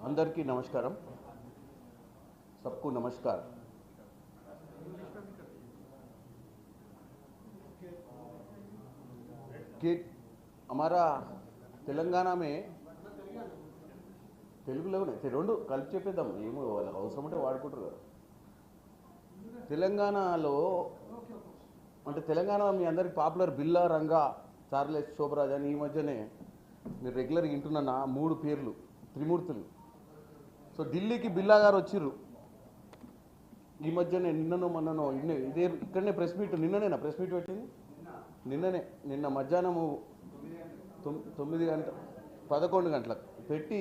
अंदर की नमस्कारम सबको नमस्कार। कि हमारा तेलंगाना में తెలుగులోనే రెండు కలిపి చెప్పేద్దాం, ఏమో వాళ్ళకి అవసరం ఉంటే వాడుకుంటారు కదా. తెలంగాణలో అంటే తెలంగాణ మీ అందరికి పాపులర్ బిల్లా రంగా చార్లెస్ శోభరాజ్ అని ఈ మధ్యనే మీరు రెగ్యులర్గా వింటున్న 3 పేర్లు త్రిమూర్తులు. సో ఢిల్లీకి బిల్లా గారు వచ్చిర్రు ఈ మధ్యనే, నిన్ననో మొన్ననో ఇదే ఇక్కడనే ప్రెస్ మీట్, నిన్ననేనా ప్రెస్ మీట్ పెట్టింది? నిన్న మధ్యాహ్నము 9 గంటల 11 గంటలకు పెట్టి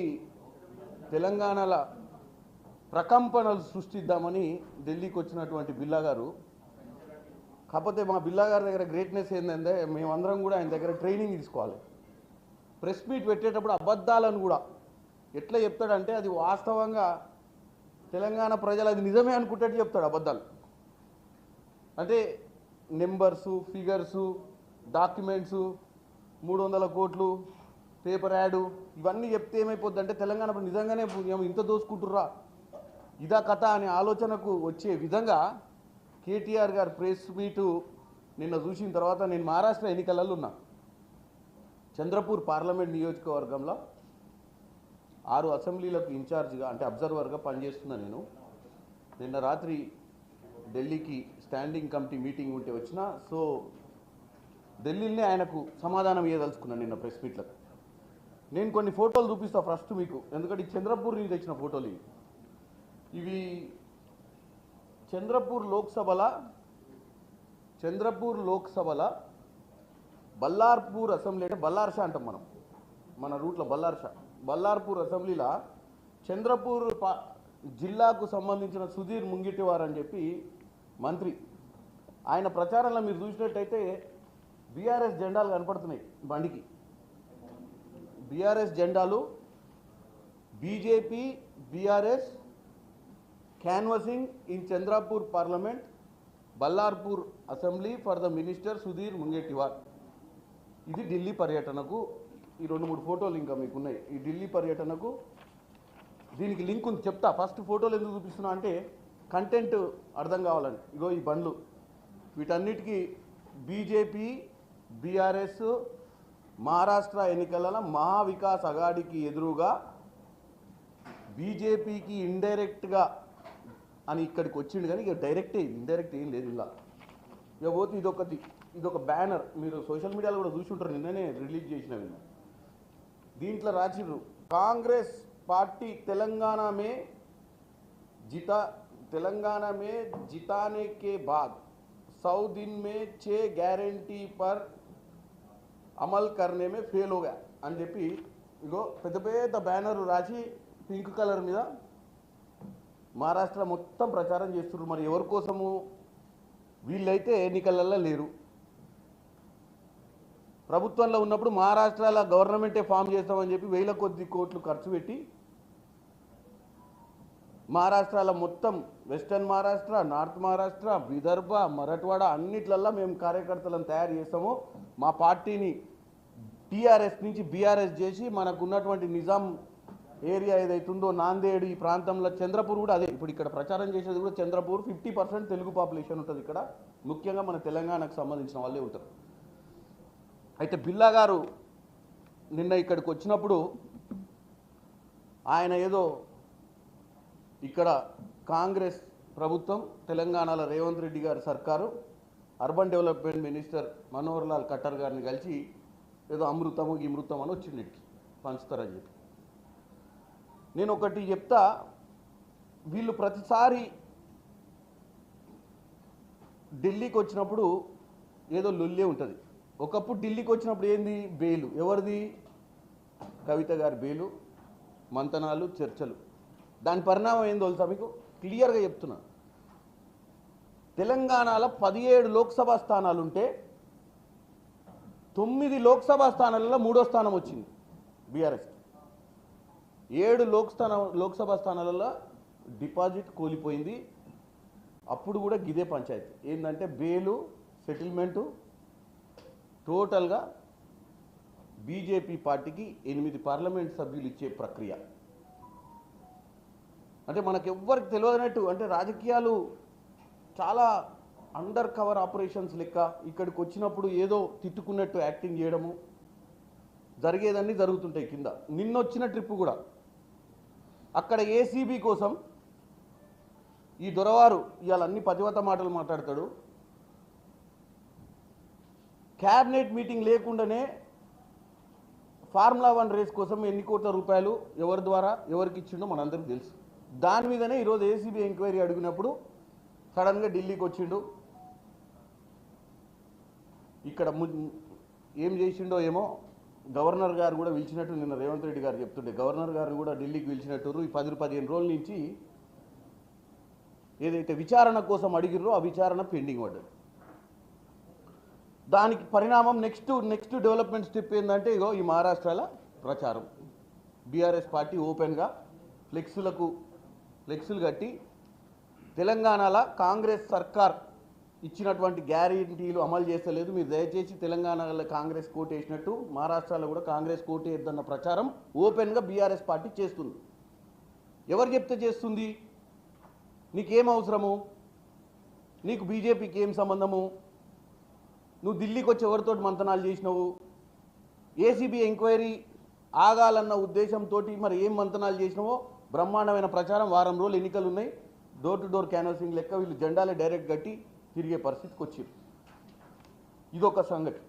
తెలంగాణల ప్రకంపనలు సృష్టిద్దామని ఢిల్లీకి వచ్చినటువంటి బిల్లా గారు. కాకపోతే మా బిల్లా గారి దగ్గర గ్రేట్నెస్ ఏంటంటే మేమందరం కూడా ఆయన దగ్గర ట్రైనింగ్ తీసుకోవాలి. ప్రెస్ మీట్ పెట్టేటప్పుడు అబద్ధాలను కూడా ఎట్లా చెప్తాడంటే అది వాస్తవంగా తెలంగాణ ప్రజలు అది నిజమే అనుకుంటట్టు చెప్తాడు. అబద్ధాలు అంటే నెంబర్సు, ఫిగర్సు, డాక్యుమెంట్సు, 300 కోట్లు, పేపర్ యాడు, ఇవన్నీ చెప్తే ఏమైపోద్ది అంటే తెలంగాణ నిజంగానే ఇంత దోసుకుంటుర్రా ఇదా కథ అనే ఆలోచనకు వచ్చే విధంగా కేటీఆర్ గారు ప్రెస్ మీటు నిన్న చూసిన తర్వాత, నేను మహారాష్ట్ర ఎన్నికలలో ఉన్నా. చంద్రపూర్ పార్లమెంట్ నియోజకవర్గంలో 6 అసెంబ్లీలకు ఇన్ఛార్జ్గా అంటే అబ్జర్వర్గా పనిచేస్తున్నా నేను. నిన్న రాత్రి ఢిల్లీకి స్టాండింగ్ కమిటీ మీటింగ్ ఉంటే వచ్చిన. సో ఢిల్లీనే ఆయనకు సమాధానం ఇవ్వదలుచుకున్నాను నిన్న ప్రెస్ మీట్లకు. నేను కొన్ని ఫోటోలు చూపిస్తా ఫస్ట్ మీకు, ఎందుకంటే చంద్రపూర్ నుంచి తెచ్చిన ఫోటోలు ఇవి. చంద్రపూర్ లోక్సభల బల్లార్పూర్ అసెంబ్లీ అంటే బల్లార్షా అంటాం మనం, మన రూట్లో బల్లార్పూర్ అసెంబ్లీలో చంద్రపూర్ జిల్లాకు సంబంధించిన సుధీర్ ముంగిటివార్ అని చెప్పి మంత్రి, ఆయన ప్రచారంలో మీరు చూసినట్టయితే బీఆర్ఎస్ జెండాలు కనపడుతున్నాయి బండికి. బీఆర్ఎస్ జెండాలు, BJP BRS canvassing in Chandrapur parliament Ballarpur assembly for the minister Sudhir Mungantiwar. ఇది ఢిల్లీ పర్యటనకు. ఈ 2-3 ఫోటోలు ఇంకా మీకు ఉన్నాయి. ఈ ఢిల్లీ పర్యటనకు దీనికి లింక్ ఉంది, చెప్తా. ఫస్ట్ ఫోటోలు ఎందుకు చూపిస్తున్నా అంటే కంటెంట్ అర్థం కావాలని. ఇగో ఈ బండ్లు, వీటన్నిటికీ బీజేపీ బీఆర్ఎస్ మహారాష్ట్ర ఎన్నికలలో మహావికాస్ అఘాడీకి ఎదురుగా బీజేపీకి ఇండైరెక్ట్గా అని ఇక్కడికి వచ్చిండు. కానీ ఇక డైరెక్టే, ఇండైరెక్ట్ ఏం లేదు ఇలా. ఇక పోతే ఇదొక బ్యానర్, మీరు సోషల్ మీడియాలో కూడా చూసి ఉంటారు, నిన్ననే రిలీజ్ చేసినవి. దీంట్లో రాసిర్రు, కాంగ్రెస్ పార్టీ తెలంగాణ మే जिताने के बाद 100 दिन में 6 गारंटी पर అమల్ करने में फेल हो गया అని చెప్పి ఇగో పెద్ద పెద్ద బ్యానర్ రాసి పింక్ కలర్ మీద మహారాష్ట్ర మొత్తం ప్రచారం చేస్తున్నారు. మరి ఎవరి కోసము? వీళ్ళైతే ఎన్నికలలో లేరు, ప్రభుత్వంలో ఉన్నప్పుడు మహారాష్ట్రలో గవర్నమెంటే ఫామ్ చేస్తామని చెప్పి 1000 కొద్ది కోట్లు ఖర్చు పెట్టి మహారాష్ట్రలో మొత్తం వెస్టర్న్ మహారాష్ట్ర, నార్త్ మహారాష్ట్ర, విదర్భ, మరాఠవాడ అన్నిట్లల్లో మేము కార్యకర్తలను తయారు చేస్తాము, మా పార్టీని టీఆర్ఎస్ నుంచి బీఆర్ఎస్ చేసి మనకు ఉన్నటువంటి నిజాం ఏరియా ఏదైతుందో నాందేడ్ ఈ ప్రాంతంలో, చంద్రపూర్ కూడా అదే. ఇప్పుడు ఇక్కడ ప్రచారం చేసేది కూడా చంద్రపూర్. 50% తెలుగు పాపులేషన్ ఉంటుంది ఇక్కడ, ముఖ్యంగా మన తెలంగాణకు సంబంధించిన వాళ్ళే ఉంటారు. అయితే బిల్లా గారు నిన్న ఇక్కడికి వచ్చినప్పుడు ఆయన ఏదో ఇక్కడ కాంగ్రెస్ ప్రభుత్వం, తెలంగాణలో రేవంత్ రెడ్డి గారి సర్కారు urban development minister Manohar Lal Khattar గారిని కలిసి ఏదో అమృతము గిమృతం అని వచ్చింది పంచుతారని చెప్పి. నేను ఒకటి చెప్తా, వీళ్ళు ప్రతిసారి ఢిల్లీకి వచ్చినప్పుడు ఏదో లొల్లే ఉంటుంది. ఒకప్పుడు ఢిల్లీకి వచ్చినప్పుడు ఏంది, బెయిలు ఎవరిది? కవిత గారి బెయిలు, మంతనాలు, చర్చలు. దాని పరిణామం ఏందో తెలుసా మీకు? క్లియర్గా చెప్తున్నా. తెలంగాణలో 17 లోక్సభ స్థానాలు ఉంటే 9 లోక్సభ స్థానాలలో 3వ స్థానం వచ్చింది బీఆర్ఎస్. 7 లోక్సభ స్థానాలలో డిపాజిట్ కూలిపోయింది. అప్పుడు కూడా గిదే పంచాయతీ ఏంటంటే బెయిలు, సెటిల్మెంటు, టోటల్గా బీజేపీ పార్టీకి 8 పార్లమెంట్ సభ్యులు ఇచ్చే ప్రక్రియ. అంటే మనకెవ్వరికి తెలియనట్టు, అంటే రాజకీయాలు చాలా అండర్ కవర్ ఆపరేషన్స్ లెక్క ఇక్కడికి వచ్చినప్పుడు ఏదో తిట్టుకున్నట్టు యాక్టింగ్ చేయడము, జరిగేదన్నీ జరుగుతుంటాయి కింద. నిన్నొచ్చిన ట్రిప్ కూడా అక్కడ ఏసీబీ కోసం ఈ దొరవారు ఇవాళ అన్ని పతివత మాటలు మాట్లాడతాడు. క్యాబినెట్ మీటింగ్ లేకుండానే ఫార్ములా 1 రేస్ కోసం ఎన్ని కోట్ల రూపాయలు ఎవరి ద్వారా ఎవరికి ఇచ్చిండో మనందరికీ తెలుసు. దాని మీదనే ఈరోజు ఏసీబీ ఎంక్వైరీ అడిగినప్పుడు సడన్గా ఢిల్లీకి వచ్చిండు. ఇక్కడ ఏం చేసిండో ఏమో గవర్నర్ గారు కూడా పిలిచినట్టు నిన్న రేవంత్ రెడ్డి గారు చెప్తుండే. గవర్నర్ గారు కూడా ఢిల్లీకి పిలిచినట్టు ఈ 10-15 రోజుల నుంచి ఏదైతే విచారణ కోసం అడిగిర్రో ఆ విచారణ పెండింగ్ పడ్డది. దానికి పరిణామం నెక్స్ట్ డెవలప్మెంట్ స్టెప్ ఏంటంటే ఇగో ఈ మహారాష్ట్రలో ప్రచారం. బీఆర్ఎస్ పార్టీ ఓపెన్గా ఫ్లెక్సులు కట్టి తెలంగాణలో కాంగ్రెస్ సర్కార్ ఇచ్చినటువంటి గ్యారెంటీలు అమలు చేస్తలేదు, మీరు దయచేసి తెలంగాణలో కాంగ్రెస్ కోట్ వేసినట్టు మహారాష్ట్రలో కూడా కాంగ్రెస్ కోట్ వేద్దన్న ప్రచారం ఓపెన్గా బీఆర్ఎస్ పార్టీ చేస్తుంది. ఎవరు చెప్తే చేస్తుంది? నీకేం అవసరము? నీకు బీజేపీకి ఏం సంబంధము? నువ్వు ఢిల్లీకి వచ్చి ఎవరితో మంతనాలు చేసినావు? ఏసీబీ ఎంక్వైరీ ఆగాలన్న ఉద్దేశంతో మరి ఏం మంతనాలు చేసినావో బ్రహ్మాండమైన ప్రచారం. వారం రోజులు ఎన్నికలు ఉన్నాయి, డోర్ టు డోర్ క్యాన్వాసింగ్ లెక్క వీళ్ళు జెండాలే డైరెక్ట్ కట్టి తిరిగే పరిస్థితికి వచ్చారు. ఇదొక సంగతి.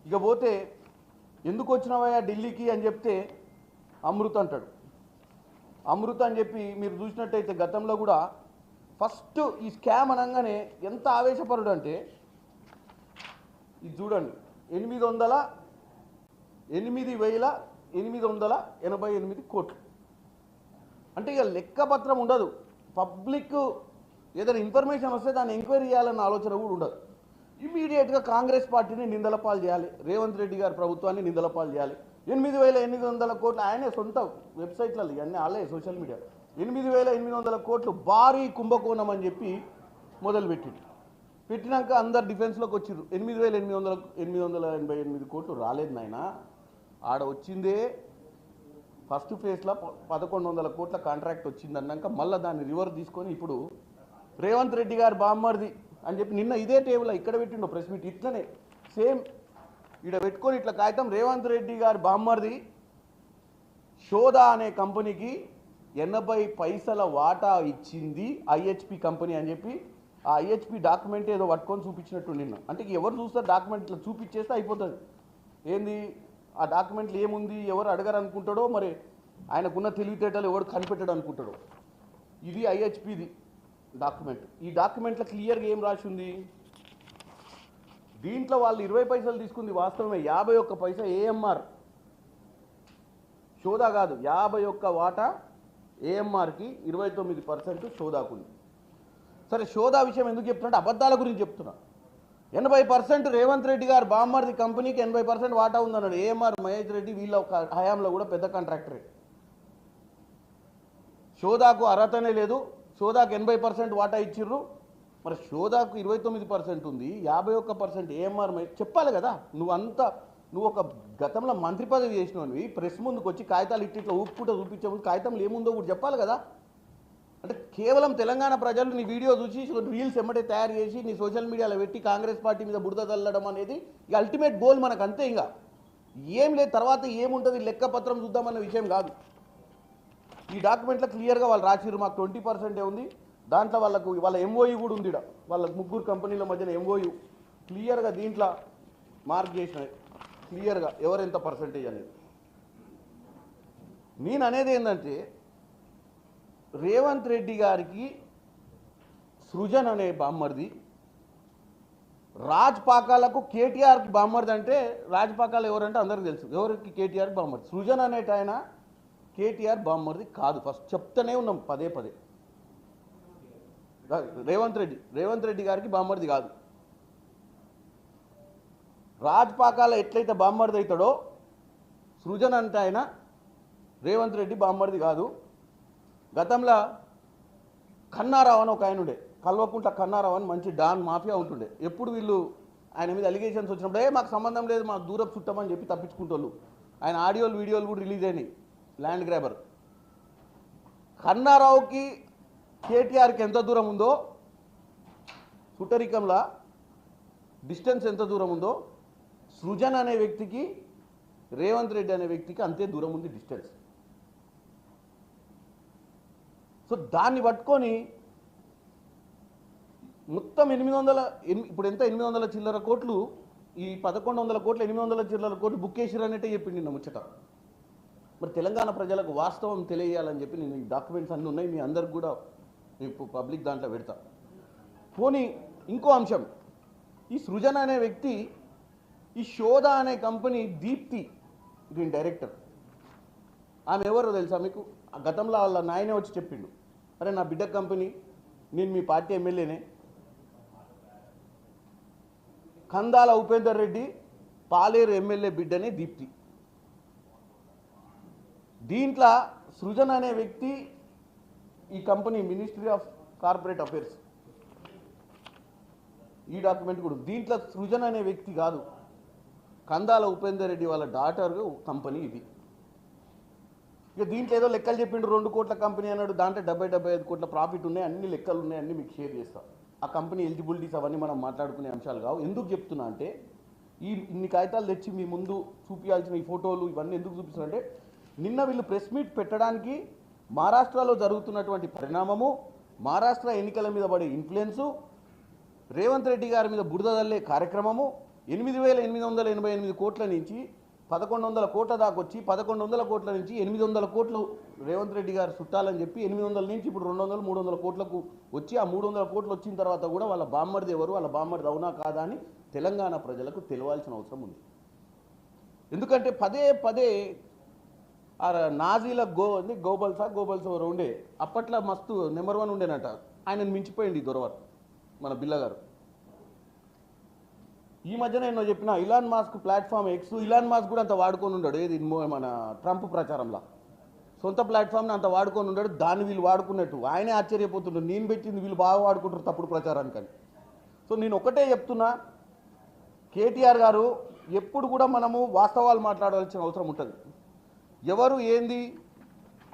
ఇక పోతే ఎందుకు వచ్చినావయ్యా ఢిల్లీకి అని చెప్తే అమృత అంటాడు. అమృత అని చెప్పి మీరు చూసినట్టయితే గతంలో కూడా ఫస్ట్ ఈ స్కామ్ అనగానే ఎంత ఆవేశపరుడు అంటే ఇది చూడండి, 8,888 కోట్లు. అంటే ఇక లెక్కపత్రం ఉండదు. పబ్లిక్ ఏదైనా ఇన్ఫర్మేషన్ వస్తే దాన్ని ఎంక్వైరీ చేయాలన్న ఆలోచన కూడా ఉండదు. ఇమీడియట్గా కాంగ్రెస్ పార్టీని నిందల పాలు చేయాలి, రేవంత్ రెడ్డి గారి ప్రభుత్వాన్ని నిందల పాలు చేయాలి. 8,800 కోట్లు ఆయనే సొంత వెబ్సైట్లలో ఇవన్నీ ఆలే సోషల్ మీడియా 8,800 కోట్లు భారీ కుంభకోణం అని చెప్పి పెట్టినాక అందరు డిఫెన్స్లోకి వచ్చిర్రు. 8,888 కోట్లు రాలేదు నాయన. ఆడ వచ్చిందే ఫస్ట్ ఫేజ్లో 1,100 కోట్ల కాంట్రాక్ట్ వచ్చిందన్నాక మళ్ళీ దాన్ని రివర్స్ తీసుకొని ఇప్పుడు రేవంత్ రెడ్డి గారు బామ్మర్ది అని చెప్పి నిన్న ఇదే టేబుల్ ఇక్కడ పెట్టిండో ప్రెస్ మీట్ ఇట్లనే సేమ్ ఇక్కడ పెట్టుకొని ఇట్లా కాగితం రేవంత్ రెడ్డి గారు బామ్మర్ది షోదా అనే కంపెనీకి 80 పైసల వాటా ఇచ్చింది ఐహెచ్పి కంపెనీ అని చెప్పి ఆ ఐహెచ్పి డాక్యుమెంట్ ఏదో పట్టుకొని చూపించినట్టు నిన్న. అంటే ఎవరు చూస్తారు డాక్యుమెంట్ ఇట్లా చూపించేస్తే అయిపోతుంది. ఏంది ఆ డాక్యుమెంట్లు ఏముంది ఎవరు అడగరు అనుకుంటాడో, మరి ఆయనకున్న తెలివితేటలు ఎవరు కనిపెట్టాడు అనుకుంటాడో. ఇది ఐహెచ్పిది డాక్యుమెంట్. ఈ డాక్యుమెంట్లో క్లియర్గా ఏం రాసి ఉంది? దీంట్లో వాళ్ళు 20 పైసలు తీసుకుంది వాస్తవమే, 51 పైసా ఏఎంఆర్ షోదా కాదు, 51 వాటా ఏఎంఆర్కి 29% షోదాకుంది. సరే షోదా విషయం ఎందుకు చెప్తున్నా? అబద్ధాల గురించి చెప్తున్నా. 80% రేవంత్ రెడ్డి గారు బామ్మర్ది కంపెనీకి 80% వాటా ఉందన్నాడు. ఏఎంఆర్ మహేష్ రెడ్డి వీళ్ళ హయాంలో కూడా పెద్ద కాంట్రాక్టరే. షోదాకు అర్హతనే లేదు, షోదాకు 80% వాటా ఇచ్చిర్రు. మరి షోదాకు 29% ఉంది, 51% ఏఎంఆర్ చెప్పాలి కదా. నువ్వు ఒక గతంలో మంత్రి పదవి చేసినవి ప్రెస్ ముందుకు వచ్చి కాగితాలు ఇట్లా ఊపుకుంటూ చూపించే ముందు కాగితంలో ఏముందో కూడా చెప్పాలి కదా. అంటే కేవలం తెలంగాణ ప్రజలు నీ వీడియో చూసి రీల్స్ ఎమ్మటే తయారు చేసి నీ సోషల్ మీడియాలో పెట్టి కాంగ్రెస్ పార్టీ మీద బురద తల్లడం అనేది ఇక అల్టిమేట్ గోల్ మనకు అంతే. ఇంకా ఏం లేదు, తర్వాత ఏముంటుంది లెక్కపత్రం చూద్దామన్న విషయం కాదు. ఈ డాక్యుమెంట్లో క్లియర్గా వాళ్ళు రాసిర్రు మాకు 20% ఉంది. దాంట్లో వాళ్ళ ఎంఓయూ కూడా ఉంది. వాళ్ళ 3 కంపెనీల మధ్యన ఎంఓయూ క్లియర్గా దీంట్లో మార్క్ చేసినాయి క్లియర్గా ఎవరెంత పర్సంటేజ్ అనేది. నేను అనేది ఏంటంటే రేవంత్ రెడ్డి గారికి సృజన్ అనే బామ్మర్ది, రాజ్పాకాలకు కేటీఆర్కి బామ్మర్ది. అంటే రాజ్పాకాలు ఎవరంటే అందరికీ తెలుసు, ఎవరికి కేటీఆర్కి బామ్మర్ది. సృజన్ అనేట ఆయన కేటీఆర్ బామ్మర్ది కాదు. ఫస్ట్ చెప్తూనే ఉన్నాం పదే. రేవంత్ రెడ్డి గారికి బామ్మర్ది కాదు. రాజ్పాకాల ఎట్లయితే బామ్మర్ది అవుతాడో సృజన్ అంటే ఆయన రేవంత్ రెడ్డి బామ్మర్ది కాదు. గతంలో కన్నారావు అని ఒక ఆయన ఉండే, కల్వకుంట కన్నారావు అని మంచి డాన్ మాఫియా ఉంటుండే. ఎప్పుడు వీళ్ళు ఆయన మీద అలిగేషన్స్ వచ్చినప్పుడు మాకు సంబంధం లేదు మాకు దూరపు చుట్టమని చెప్పి తప్పించుకుంటోళ్ళు. ఆయన ఆడియోలు వీడియోలు కూడా రిలీజ్ అయినాయి. ల్యాండ్ గ్రాబర్ కన్నారావుకి కేటీఆర్కి ఎంత దూరం ఉందో, సుటరికంలా డిస్టెన్స్ ఎంత దూరం ఉందో, సృజన్ అనే వ్యక్తికి రేవంత్ రెడ్డి అనే వ్యక్తికి అంతే దూరం ఉంది డిస్టెన్స్. సో దాన్ని పట్టుకొని మొత్తం 800 ఇప్పుడు ఎంత 800 చిల్లర కోట్లు, ఈ 1100 కోట్లు 800 చిల్లర కోట్లు బుక్ చేసిరు అనేటే చెప్పింది నిన్న ముచ్చట. మరి తెలంగాణ ప్రజలకు వాస్తవం తెలియాలని చెప్పి నేను ఈ డాక్యుమెంట్స్ అన్నీ ఉన్నాయి, మీ అందరికి కూడా ఇప్పుడు పబ్లిక్ దాంట్లో పెడతా. పోనీ ఇంకో అంశం, ఈ సృజన్ అనే వ్యక్తి ఈ శోధ అనే కంపెనీ దీప్తి దీని డైరెక్టర్, ఆమె ఎవరో తెలుసా మీకు? గతంలో వాళ్ళ నాయనే వచ్చి చెప్పిండు, అరే నా బిడ్డ కంపెనీ, నేను మీ పార్టీ ఎమ్మెల్యేనే, కందాల ఉపేందర్ రెడ్డి పాలేరు ఎమ్మెల్యే బిడ్డనే దీప్తి. దీంట్లో సృజన్ అనే వ్యక్తి ఈ company ministry of corporate affairs, ఈ డాక్యుమెంట్ కూడా దీంట్లో సృజన్ అనే వ్యక్తి కాదు, కందాల ఉపేందర్ రెడ్డి వాళ్ళ డాటర్ కంపెనీ ఇది. ఇక దీంట్లో ఏదో లెక్కలు చెప్పిండు, 2 కోట్ల కంపెనీ అన్నాడు, దాంట్లో 70-75 కోట్ల ప్రాఫిట్ ఉన్నాయి, అన్ని లెక్కలు ఉన్నాయి, అన్ని మీకు షేర్ చేస్తాం. ఆ కంపెనీ ఎలిజిబిలిటీస్ అవన్నీ మనం మాట్లాడుకునే అంశాలు కావు. ఎందుకు చెప్తున్నా అంటే, ఇన్ని కాగితాలు తెచ్చి మీ ముందు చూపించాల్సిన ఈ ఫోటోలు ఇవన్నీ ఎందుకు చూపిస్తున్నారంటే, నిన్న వీళ్ళు ప్రెస్ మీట్ పెట్టడానికి మహారాష్ట్రలో జరుగుతున్నటువంటి పరిణామము, మహారాష్ట్ర ఎన్నికల మీద పడే ఇన్ఫ్లుయెన్సు, రేవంత్ రెడ్డి గారి మీద బురద జల్లే కార్యక్రమము, 8,888 కోట్ల నుంచి 1,100 కోట్ల దాకా వచ్చి 1,100 కోట్ల నుంచి 800 కోట్లు రేవంత్ రెడ్డి గారు చుట్టాలని చెప్పి 800 నుంచి ఇప్పుడు 200-300 కోట్లకు వచ్చి, ఆ 300 కోట్లు వచ్చిన తర్వాత కూడా వాళ్ళ బామ్మర్ది ఎవరు, వాళ్ళ బామ్మర్ది అవునా కాదా అని తెలంగాణ ప్రజలకు తెలియాల్సిన అవసరం ఉంది. ఎందుకంటే పదే పదే ఆ నాజీల గోబల్స్ ఎవరు ఉండే, అప్పట్లో మస్తు నెంబర్ 1 ఉండేనట, ఆయనను మించిపోయింది దొరవర్ మన బిల్ల గారు. ఈ మధ్యన ఎన్నో చెప్పిన ఇలాన్ మాస్క్ ప్లాట్ఫామ్ ఎక్స్, ఇలాన్ మాస్క్ కూడా అంత వాడుకొని ఉన్నాడు, ఏది మన ట్రంప్ ప్రచారంలో సొంత ప్లాట్ఫామ్ని అంత వాడుకొని ఉన్నాడు, దాన్ని వీళ్ళు వాడుకున్నట్టు ఆయనే ఆశ్చర్యపోతుంటాడు, నేను పెట్టింది వీళ్ళు బాగా వాడుకుంటారు తప్పుడు ప్రచారానికని. సో నేను ఒకటే చెప్తున్నా, కేటీఆర్ గారు ఎప్పుడు కూడా మనము వాస్తవాలు మాట్లాడాల్సిన అవసరం ఉంటుంది. ఎవరు ఏంది,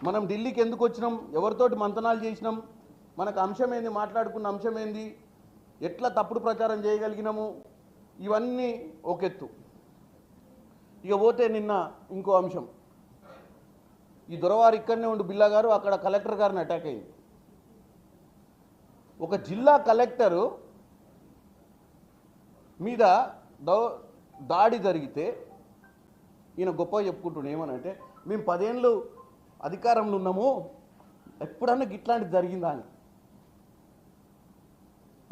మనం ఢిల్లీకి ఎందుకు వచ్చినాం, ఎవరితోటి మంతనాలు చేసినాం, మనకు అంశం ఏంది, మాట్లాడుకున్న అంశం ఏంది, ఎట్లా తప్పుడు ప్రచారం చేయగలిగినాము, ఇవన్నీ ఒకెత్తు. ఇక పోతే నిన్న ఇంకో అంశం, ఈ దొరవారు ఇక్కడనే ఉండి బిల్లా గారు అక్కడ కలెక్టర్ గారిని అటాక్ అయింది. ఒక జిల్లా కలెక్టరు మీద దాడి జరిగితే ఈయన గొప్పగా చెప్పుకుంటున్నాడు, ఏమనంటే మేము 10 ఏళ్ళు అధికారంలో ఉన్నాము, ఎప్పుడన్నా ఇట్లాంటిది జరిగిందా అని.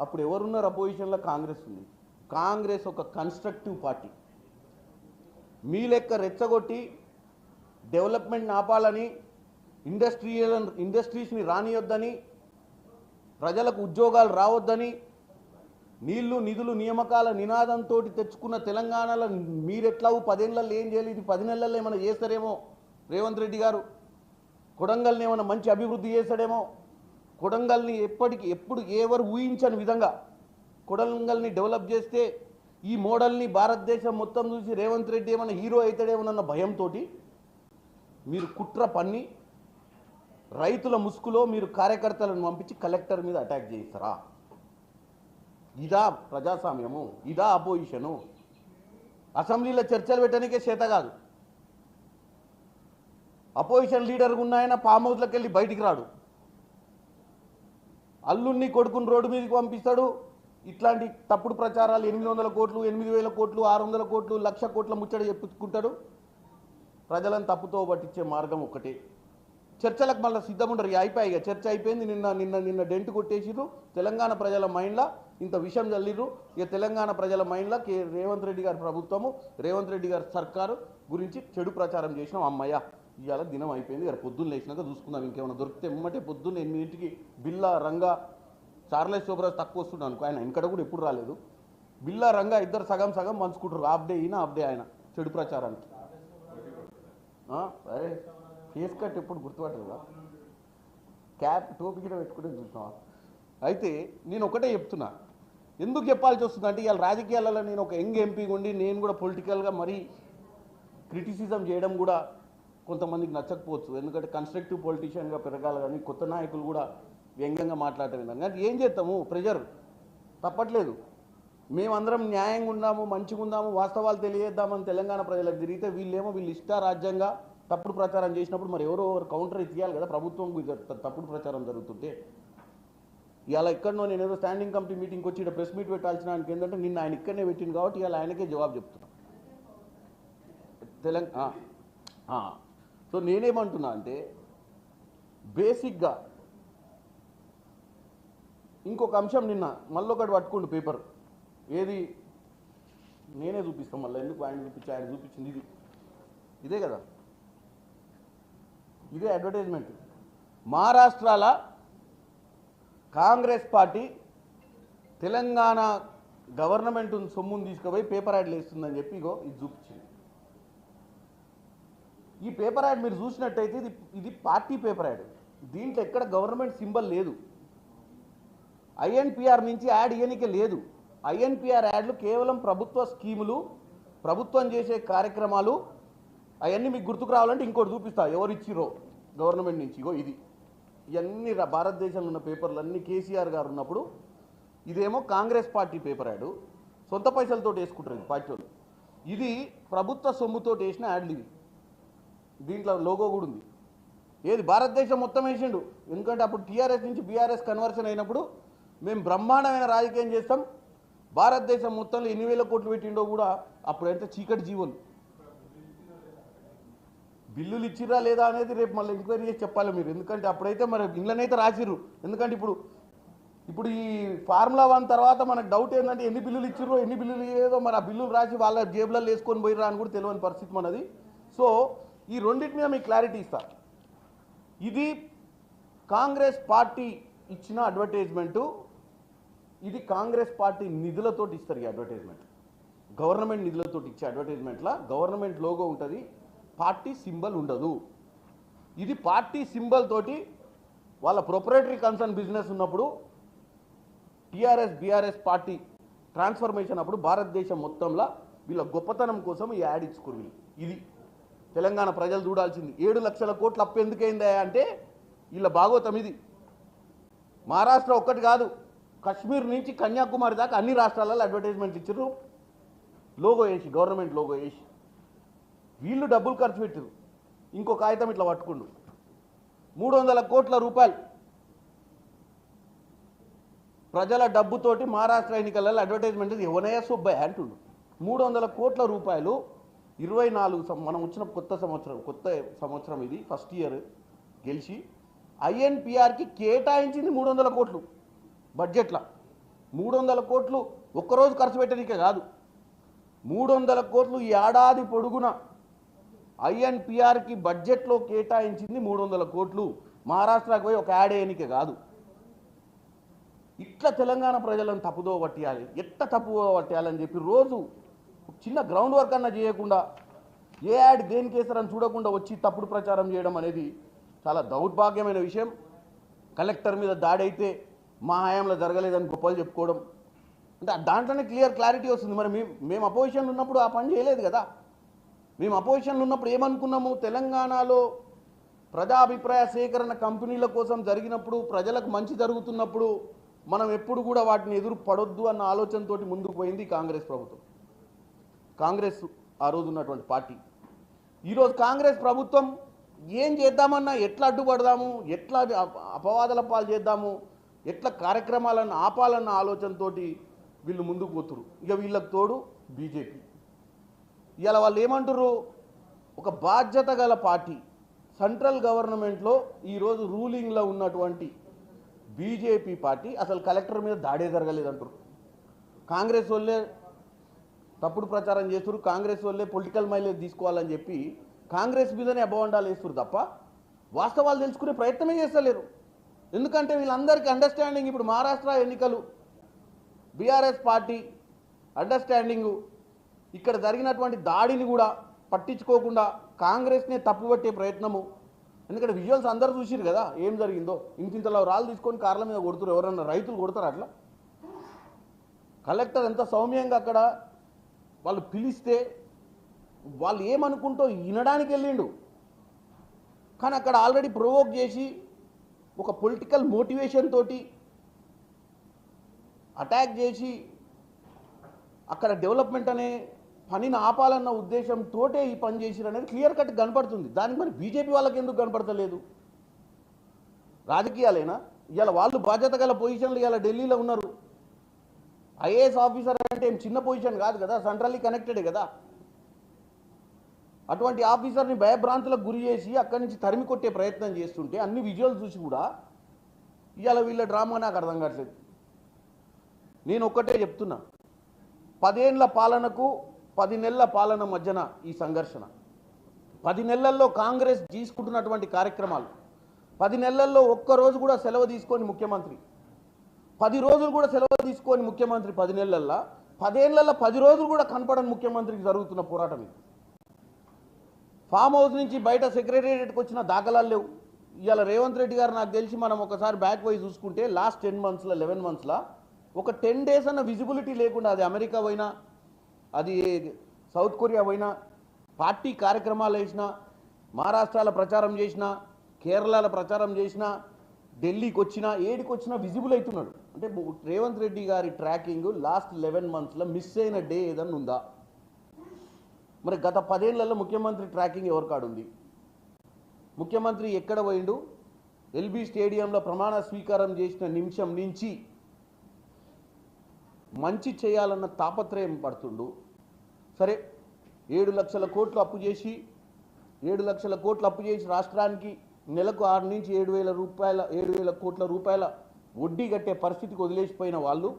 అప్పుడు ఎవరున్నారు అపోజిషన్లో? కాంగ్రెస్ ఉంది. కాంగ్రెస్ ఒక కన్స్ట్రక్టివ్ పార్టీ, మీ లెక్క రెచ్చగొట్టి డెవలప్మెంట్ ఆపాలని, ఇండస్ట్రీస్ని రానియొద్దని, ప్రజలకు ఉద్యోగాలు రావద్దని, నీళ్లు నిధులు నియామకాల నినాదంతో తెచ్చుకున్న తెలంగాణలో మీరెట్లావు 10 ఏళ్ళల్లో ఏం చేయలేదు, 10 నెలల్లో ఏమైనా చేస్తారేమో రేవంత్ రెడ్డి గారు, కొడంగల్ని ఏమైనా మంచి అభివృద్ధి చేస్తాడేమో, కొడంగల్ని ఎప్పుడు ఎవరు ఊహించని విధంగా కొడంగల్ని డెవలప్ చేస్తే ఈ మోడల్ని భారతదేశం మొత్తం చూసి రేవంత్ రెడ్డి ఏమైనా హీరో అవుతాడేమోనన్న భయంతో మీరు కుట్ర పన్ని రైతుల ముసుగులో మీరు కార్యకర్తలను పంపించి కలెక్టర్ మీద అటాక్ చేయిస్తారా? ఇదా ప్రజాస్వామ్యము? ఇదా అపోజిషను? అసెంబ్లీలో చర్చలు పెట్టడానికే చేత కాదు. అపోజిషన్ లీడర్గా ఉన్నాయన ఫామ్ హౌస్లోకి వెళ్ళి బయటికి రాడు, అల్లుణ్ణి కొడుకుని రోడ్డు మీదకి పంపిస్తాడు. ఇట్లాంటి తప్పుడు ప్రచారాలు 800 కోట్లు 8,000 కోట్లు 600 కోట్లు 1,00,000 కోట్ల ముచ్చట చెప్పుకుంటాడు. ప్రజలను తప్పుతో పట్టించే మార్గం ఒకటే. చర్చలకు మళ్ళీ సిద్ధం ఉండరు. అయిపోయి చర్చ అయిపోయింది, నిన్న డెంట్ కొట్టేసిర్రు. తెలంగాణ ప్రజల మైండ్లో ఇంత విషయం చల్లిర్రు. ఇక తెలంగాణ ప్రజల మైండ్లో రేవంత్ రెడ్డి గారి ప్రభుత్వము, రేవంత్ రెడ్డి గారి సర్కారు గురించి చెడు ప్రచారం చేసినాం. అమ్మయ్య ఇవాళ దినం అయిపోయింది, ఇక పొద్దున్న లేచినాక చూసుకుందాం, ఇంకేమైనా దొరికితే ఎమ్మటే పొద్దున్న 8 బిల్లా రంగా చార్లెస్ శోభరాజ్ తక్కువ వస్తున్నాడు అనుకో, ఆయన ఇక్కడ కూడా ఎప్పుడు రాలేదు. బిల్లా రంగా ఇద్దరు సగం సగం పంచుకుంటారు, హాఫ్ డే ఈయన హాఫ్ డే ఆయన చెడు ప్రచారానికి. అరే ఫేస్ కట్ ఎప్పుడు గుర్తుపట్టలేదా? క్యాప్ టోపీ కూడా పెట్టుకుంటే చూసినావా? అయితే నేను ఒకటే చెప్తున్నా, ఎందుకు చెప్పాల్సి వస్తుంది అంటే ఇవాళ రాజకీయాలలో నేను ఒక యంగ్ ఎంపీ ఉండి నేను కూడా పొలిటికల్గా మరీ క్రిటిసిజం చేయడం కూడా కొంతమందికి నచ్చకపోవచ్చు, ఎందుకంటే కన్స్ట్రక్టివ్ పొలిటీషియన్గా పెరగాలి కానీ కొత్త నాయకులు కూడా వ్యంగ్యంగా మాట్లాడటం కానీ ఏం చేస్తాము, ప్రెజర్ తప్పట్లేదు. మేమందరం న్యాయంగా ఉన్నాము, మంచిగా ఉందాము, వాస్తవాలు తెలియజేద్దామని తెలంగాణ ప్రజలకు తిరిగితే వీళ్ళేమో వీళ్ళు ఇష్టారాజ్యంగా తప్పుడు ప్రచారం చేసినప్పుడు మరి ఎవరో కౌంటర్ ఇవ్వాలి కదా ప్రభుత్వం తప్పుడు ప్రచారం జరుగుతుంటే. ఇవాళ ఎక్కడనో నేను ఏదో స్టాండింగ్ కమిటీ మీటింగ్కి వచ్చి ఇక్కడ ప్రెస్ మీట్ పెట్టాల్సిన ఆయనకి ఏంటంటే నిన్న ఆయన ఇక్కడనే పెట్టింది కాబట్టి ఇవాళ ఆయనకే జవాబు చెప్తున్నా సో నేనేమంటున్నా అంటే బేసిక్గా ఇంకొక అంశం నిన్న మళ్ళొకటి పట్టుకోండి పేపర్, ఏది నేనే చూపిస్తాం మళ్ళీ, ఎందుకు ఆయన చూపించింది ఇదే కదా, ఇదే అడ్వర్టైజ్మెంట్. మహారాష్ట్రాల కాంగ్రెస్ పార్టీ తెలంగాణ గవర్నమెంట్ సొమ్మును తీసుకుపోయి పేపర్ యాడ్లు వేస్తుందని చెప్పి ఇగో ఇది చూపించింది. ఈ పేపర్ యాడ్ మీరు చూసినట్టయితే ఇది పార్టీ పేపర్ యాడ్, దీంట్లో ఎక్కడ గవర్నమెంట్ సింబల్ లేదు, ఐఎన్పిఆర్ నుంచి యాడ్ ఇయనిక లేదు. ఐఎన్పిఆర్ యాడ్లు కేవలం ప్రభుత్వ స్కీములు, ప్రభుత్వం చేసే కార్యక్రమాలు, అవన్నీ మీకు గుర్తుకు రావాలంటే ఇంకోటి చూపిస్తా ఎవరు ఇచ్చిరో గవర్నమెంట్ నుంచి. ఇగో ఇది ఇవన్నీ భారతదేశంలో ఉన్న పేపర్లన్నీ కేసీఆర్ గారు ఉన్నప్పుడు, ఇదేమో కాంగ్రెస్ పార్టీ పేపర్ యాడ్, సొంత పైసలతో వేసుకుంటారు ఇది పార్టీ వాళ్ళు. ఇది ప్రభుత్వ సొమ్ముతో వేసిన యాడ్లు ఇవి, దీంట్లో లోగో కూడా ఉంది. ఏది భారతదేశం మొత్తం వేసిండు, ఎందుకంటే అప్పుడు టీఆర్ఎస్ నుంచి బీఆర్ఎస్ కన్వర్షన్ అయినప్పుడు మేము బ్రహ్మాండమైన రాజకీయం చేస్తాం, భారతదేశం మొత్తంలో ఎన్ని వేల కోట్లు పెట్టిండో కూడా అప్పుడైతే చీకటి జీవోలు. బిల్లులు ఇచ్చిరా లేదా అనేది రేపు మళ్ళీ ఎంక్వైరీ చేసి చెప్పాలి మీరు, ఎందుకంటే అప్పుడైతే మరి బిల్లునైతే రాసిర్రు. ఎందుకంటే ఇప్పుడు ఈ ఫార్ములా 1 తర్వాత మనకు డౌట్ ఏంటంటే ఎన్ని బిల్లులు ఇచ్చిర్రో ఎన్ని బిల్లులు ఏదో మరి ఆ బిల్లులు రాసి వాళ్ళ జేబులలో వేసుకొని పోయిరా అని కూడా తెలియని పరిస్థితి మనది. సో ఈ రెండింటి మీద మీకు క్లారిటీ ఇస్తా. ఇది కాంగ్రెస్ పార్టీ ఇచ్చిన అడ్వర్టైజ్మెంటు, ఇది కాంగ్రెస్ పార్టీ నిధులతో ఇస్తారు. ఈ అడ్వర్టైజ్మెంట్ గవర్నమెంట్ నిధులతో ఇచ్చే అడ్వర్టైజ్మెంట్లా గవర్నమెంట్ లోగో ఉంటుంది, పార్టీ సింబల్ ఉండదు. ఇది పార్టీ సింబల్ తోటి వాళ్ళ ప్రొపరేటరీ కన్సర్న్ బిజినెస్ ఉన్నప్పుడు టీఆర్ఎస్ బీఆర్ఎస్ పార్టీ ట్రాన్స్ఫర్మేషన్ అప్పుడు భారతదేశం మొత్తంలో వీళ్ళ గొప్పతనం కోసం ఈ యాడ్ ఇచ్చుకోరు. ఇది తెలంగాణ ప్రజలు చూడాల్సింది. 7 లక్షల కోట్ల అప్పు ఎందుకైందా అంటే వీళ్ళ భాగోతం ఇది. మహారాష్ట్ర ఒక్కటి కాదు, కశ్మీర్ నుంచి కన్యాకుమారి దాకా అన్ని రాష్ట్రాలలో అడ్వర్టైజ్మెంట్ ఇచ్చారు, లోగో వేసి, గవర్నమెంట్ లోగో వేసి. వీళ్ళు డబ్బులు ఖర్చు పెట్టారు. ఇంకో కాగితం ఇట్లా పట్టుకుండు, 300 కోట్ల రూపాయలు ప్రజల డబ్బుతోటి మహారాష్ట్ర ఎన్నికలలో అడ్వర్టైజ్మెంట్ ఎవనయ్య సుబ్బయ్య అంటుండు. 300 కోట్ల రూపాయలు 24 మనం వచ్చిన కొత్త సంవత్సరం ఇది ఫస్ట్ ఇయర్ గెలిచి ఐఎన్పిఆర్కి కేటాయించింది 300 కోట్లు బడ్జెట్లో. 300 కోట్లు ఒక్కరోజు ఖర్చు పెట్టడానికే కాదు, 300 కోట్లు ఏడాది పొడుగున ఐఎన్పిఆర్కి బడ్జెట్లో కేటాయించింది 300 కోట్లు. మహారాష్ట్రకు పోయి ఒక యాడ్ వేయనికే కాదు. ఇట్లా తెలంగాణ ప్రజలను తప్పుదో పట్టియాలి, ఎట్లా తప్పుదో పట్టియాలని చెప్పి రోజు చిన్న గ్రౌండ్ వర్క్ అన్నా చేయకుండా, ఏ యాడ్ దేనికి వేస్తారని చూడకుండా వచ్చి తప్పుడు ప్రచారం చేయడం అనేది చాలా దౌర్భాగ్యమైన విషయం. కలెక్టర్ మీద దాడి అయితే మా హయాంలో జరగలేదని గొప్పలు చెప్పుకోవడం అంటే దాంట్లోనే క్లారిటీ వస్తుంది. మరి మేము అపోజిషన్లో ఉన్నప్పుడు ఆ పని చేయలేదు కదా. మేము అపోజిషన్లో ఉన్నప్పుడు ఏమనుకున్నాము, తెలంగాణలో ప్రజాభిప్రాయ సేకరణ కంపెనీల కోసం జరిగినప్పుడు, ప్రజలకు మంచి జరుగుతున్నప్పుడు మనం ఎప్పుడు కూడా వాటిని ఎదురు పడొద్దు అన్న ఆలోచనతో ముందుకు పోయింది కాంగ్రెస్ ప్రభుత్వం. కాంగ్రెస్ ఆ రోజు ఉన్నటువంటి పార్టీ. ఈరోజు కాంగ్రెస్ ప్రభుత్వం ఏం చేద్దామన్నా, ఎట్లా అడ్డుపడదాము, ఎట్లా అపవాదాల పాలు చేద్దాము, ఎట్లా కార్యక్రమాలను ఆపాలన్న ఆలోచనతో వీళ్ళు ముందుకు పోతురు. ఇక వీళ్ళకి తోడు బీజేపీ. ఇవాళ వాళ్ళు ఏమంటారు, ఒక బాధ్యత గల పార్టీ సెంట్రల్ గవర్నమెంట్లో ఈరోజు రూలింగ్లో ఉన్నటువంటి బీజేపీ పార్టీ అసలు కలెక్టర్ మీద దాడే జరగలేదంటారు. కాంగ్రెస్ వాళ్ళే తప్పుడు ప్రచారం చేస్తారు, కాంగ్రెస్ వాళ్ళే పొలిటికల్ మైలేజ్ తీసుకోవాలని చెప్పి కాంగ్రెస్ మీదనే అభవండాలు వేస్తారు తప్ప వాస్తవాలు తెలుసుకునే ప్రయత్నమే చేస్తలేరు. ఎందుకంటే వీళ్ళందరికీ అండర్స్టాండింగ్, ఇప్పుడు మహారాష్ట్ర ఎన్నికలు బీఆర్ఎస్ పార్టీ అండర్స్టాండింగు, ఇక్కడ జరిగినటువంటి దాడిని కూడా పట్టించుకోకుండా కాంగ్రెస్నే తప్పుపట్టే ప్రయత్నము. ఎందుకంటే విజువల్స్ అందరూ చూసిరు కదా ఏం జరిగిందో. ఇంతింతలో రాళ్ళు తీసుకొని కార్ల మీద కొడుతురు, ఎవరన్నా రైతులు కొడతారు అట్లా. కలెక్టర్ ఎంత సౌమ్యంగా అక్కడ వాళ్ళు పిలిస్తే వాళ్ళు ఏమనుకుంటూ వినడానికి వెళ్ళిండు. కానీ అక్కడ ఆల్రెడీ ప్రొవోక్ చేసి ఒక పొలిటికల్ మోటివేషన్ తోటి అటాక్ చేసి అక్కడ డెవలప్మెంట్ అనే పనిని ఆపాలన్న ఉద్దేశంతోటే ఈ పని చేసిరు అనేది క్లియర్ కట్ కనపడుతుంది. దానికి మరి బీజేపీ వాళ్ళకి ఎందుకు కనపడతలేదు? రాజకీయాలేనా? ఇవాళ వాళ్ళు బాధ్యత గల పొజిషన్లు ఇవాళ ఢిల్లీలో ఉన్నారు. ఐఏఎస్ ఆఫీసర్ అంటే ఏం చిన్న పొజిషన్ కాదు కదా, సెంట్రల్లీ కనెక్టెడే కదా. అటువంటి ఆఫీసర్ని భయభ్రాంతులకు గురి చేసి అక్కడి నుంచి తరిమి కొట్టే ప్రయత్నం చేస్తుంటే అన్ని విజువల్స్ చూసి కూడా ఇవాళ వీళ్ళ డ్రామా నాకు అర్థం కావట్లేదు. నేను ఒక్కటే చెప్తున్నా, 10 ఏళ్ల పాలనకు 10 నెలల పాలన మధ్యన ఈ సంఘర్షణ, 10 నెలల్లో కాంగ్రెస్ తీసుకుంటున్నటువంటి కార్యక్రమాలు, 10 నెలల్లో ఒక్కరోజు కూడా సెలవు తీసుకొని ముఖ్యమంత్రి, 10 రోజులు కూడా సెలవు తీసుకొని ముఖ్యమంత్రి 10 నెలల్లో, 10 ఏళ్లలో 10 రోజులు కూడా కనపడని ముఖ్యమంత్రికి జరుగుతున్న పోరాటం ఇది. ఫామ్ హౌస్ నుంచి బయట సెక్రటేరియట్కి వచ్చిన దాఖలాలు లేవు. ఇవాళ రేవంత్ రెడ్డి గారు నాకు తెలిసి మనం ఒకసారి బ్యాక్ వైజ్ చూసుకుంటే లాస్ట్ 10 మంత్స్లో 11 మంత్స్లో ఒక 10 డేస్ అన్న విజిబిలిటీ లేకుండా, అది అమెరికా పోయినా, అది సౌత్ కొరియా పోయినా, పార్టీ కార్యక్రమాలు వేసినా, మహారాష్ట్రాల ప్రచారం చేసినా, కేరళలో ప్రచారం చేసినా, ఢిల్లీకి వచ్చినా, ఏడికి వచ్చినా విజిబుల్ అవుతున్నాడు. అంటే రేవంత్ రెడ్డి గారి ట్రాకింగ్ లాస్ట్ 11 మంత్స్లో మిస్ అయిన డే ఏదన్నా ఉందా? మరి గత 10 ఏళ్లలో ముఖ్యమంత్రి ట్రాకింగ్ ఎవరి కాడు ఉంది? ముఖ్యమంత్రి ఎక్కడ పోయిండు? ఎల్బీ స్టేడియంలో ప్రమాణ స్వీకారం చేసిన నిమిషం నుంచి మంచి చేయాలన్న తాపత్రయం పడుతుండు. సరే, 7 లక్షల కోట్లు అప్పు చేసి 7 లక్షల కోట్లు అప్పు చేసి రాష్ట్రానికి నెలకు 6 నుంచి 7,000 కోట్ల రూపాయల వడ్డీ కట్టే పరిస్థితికి వదిలేసిపోయిన వాళ్ళు,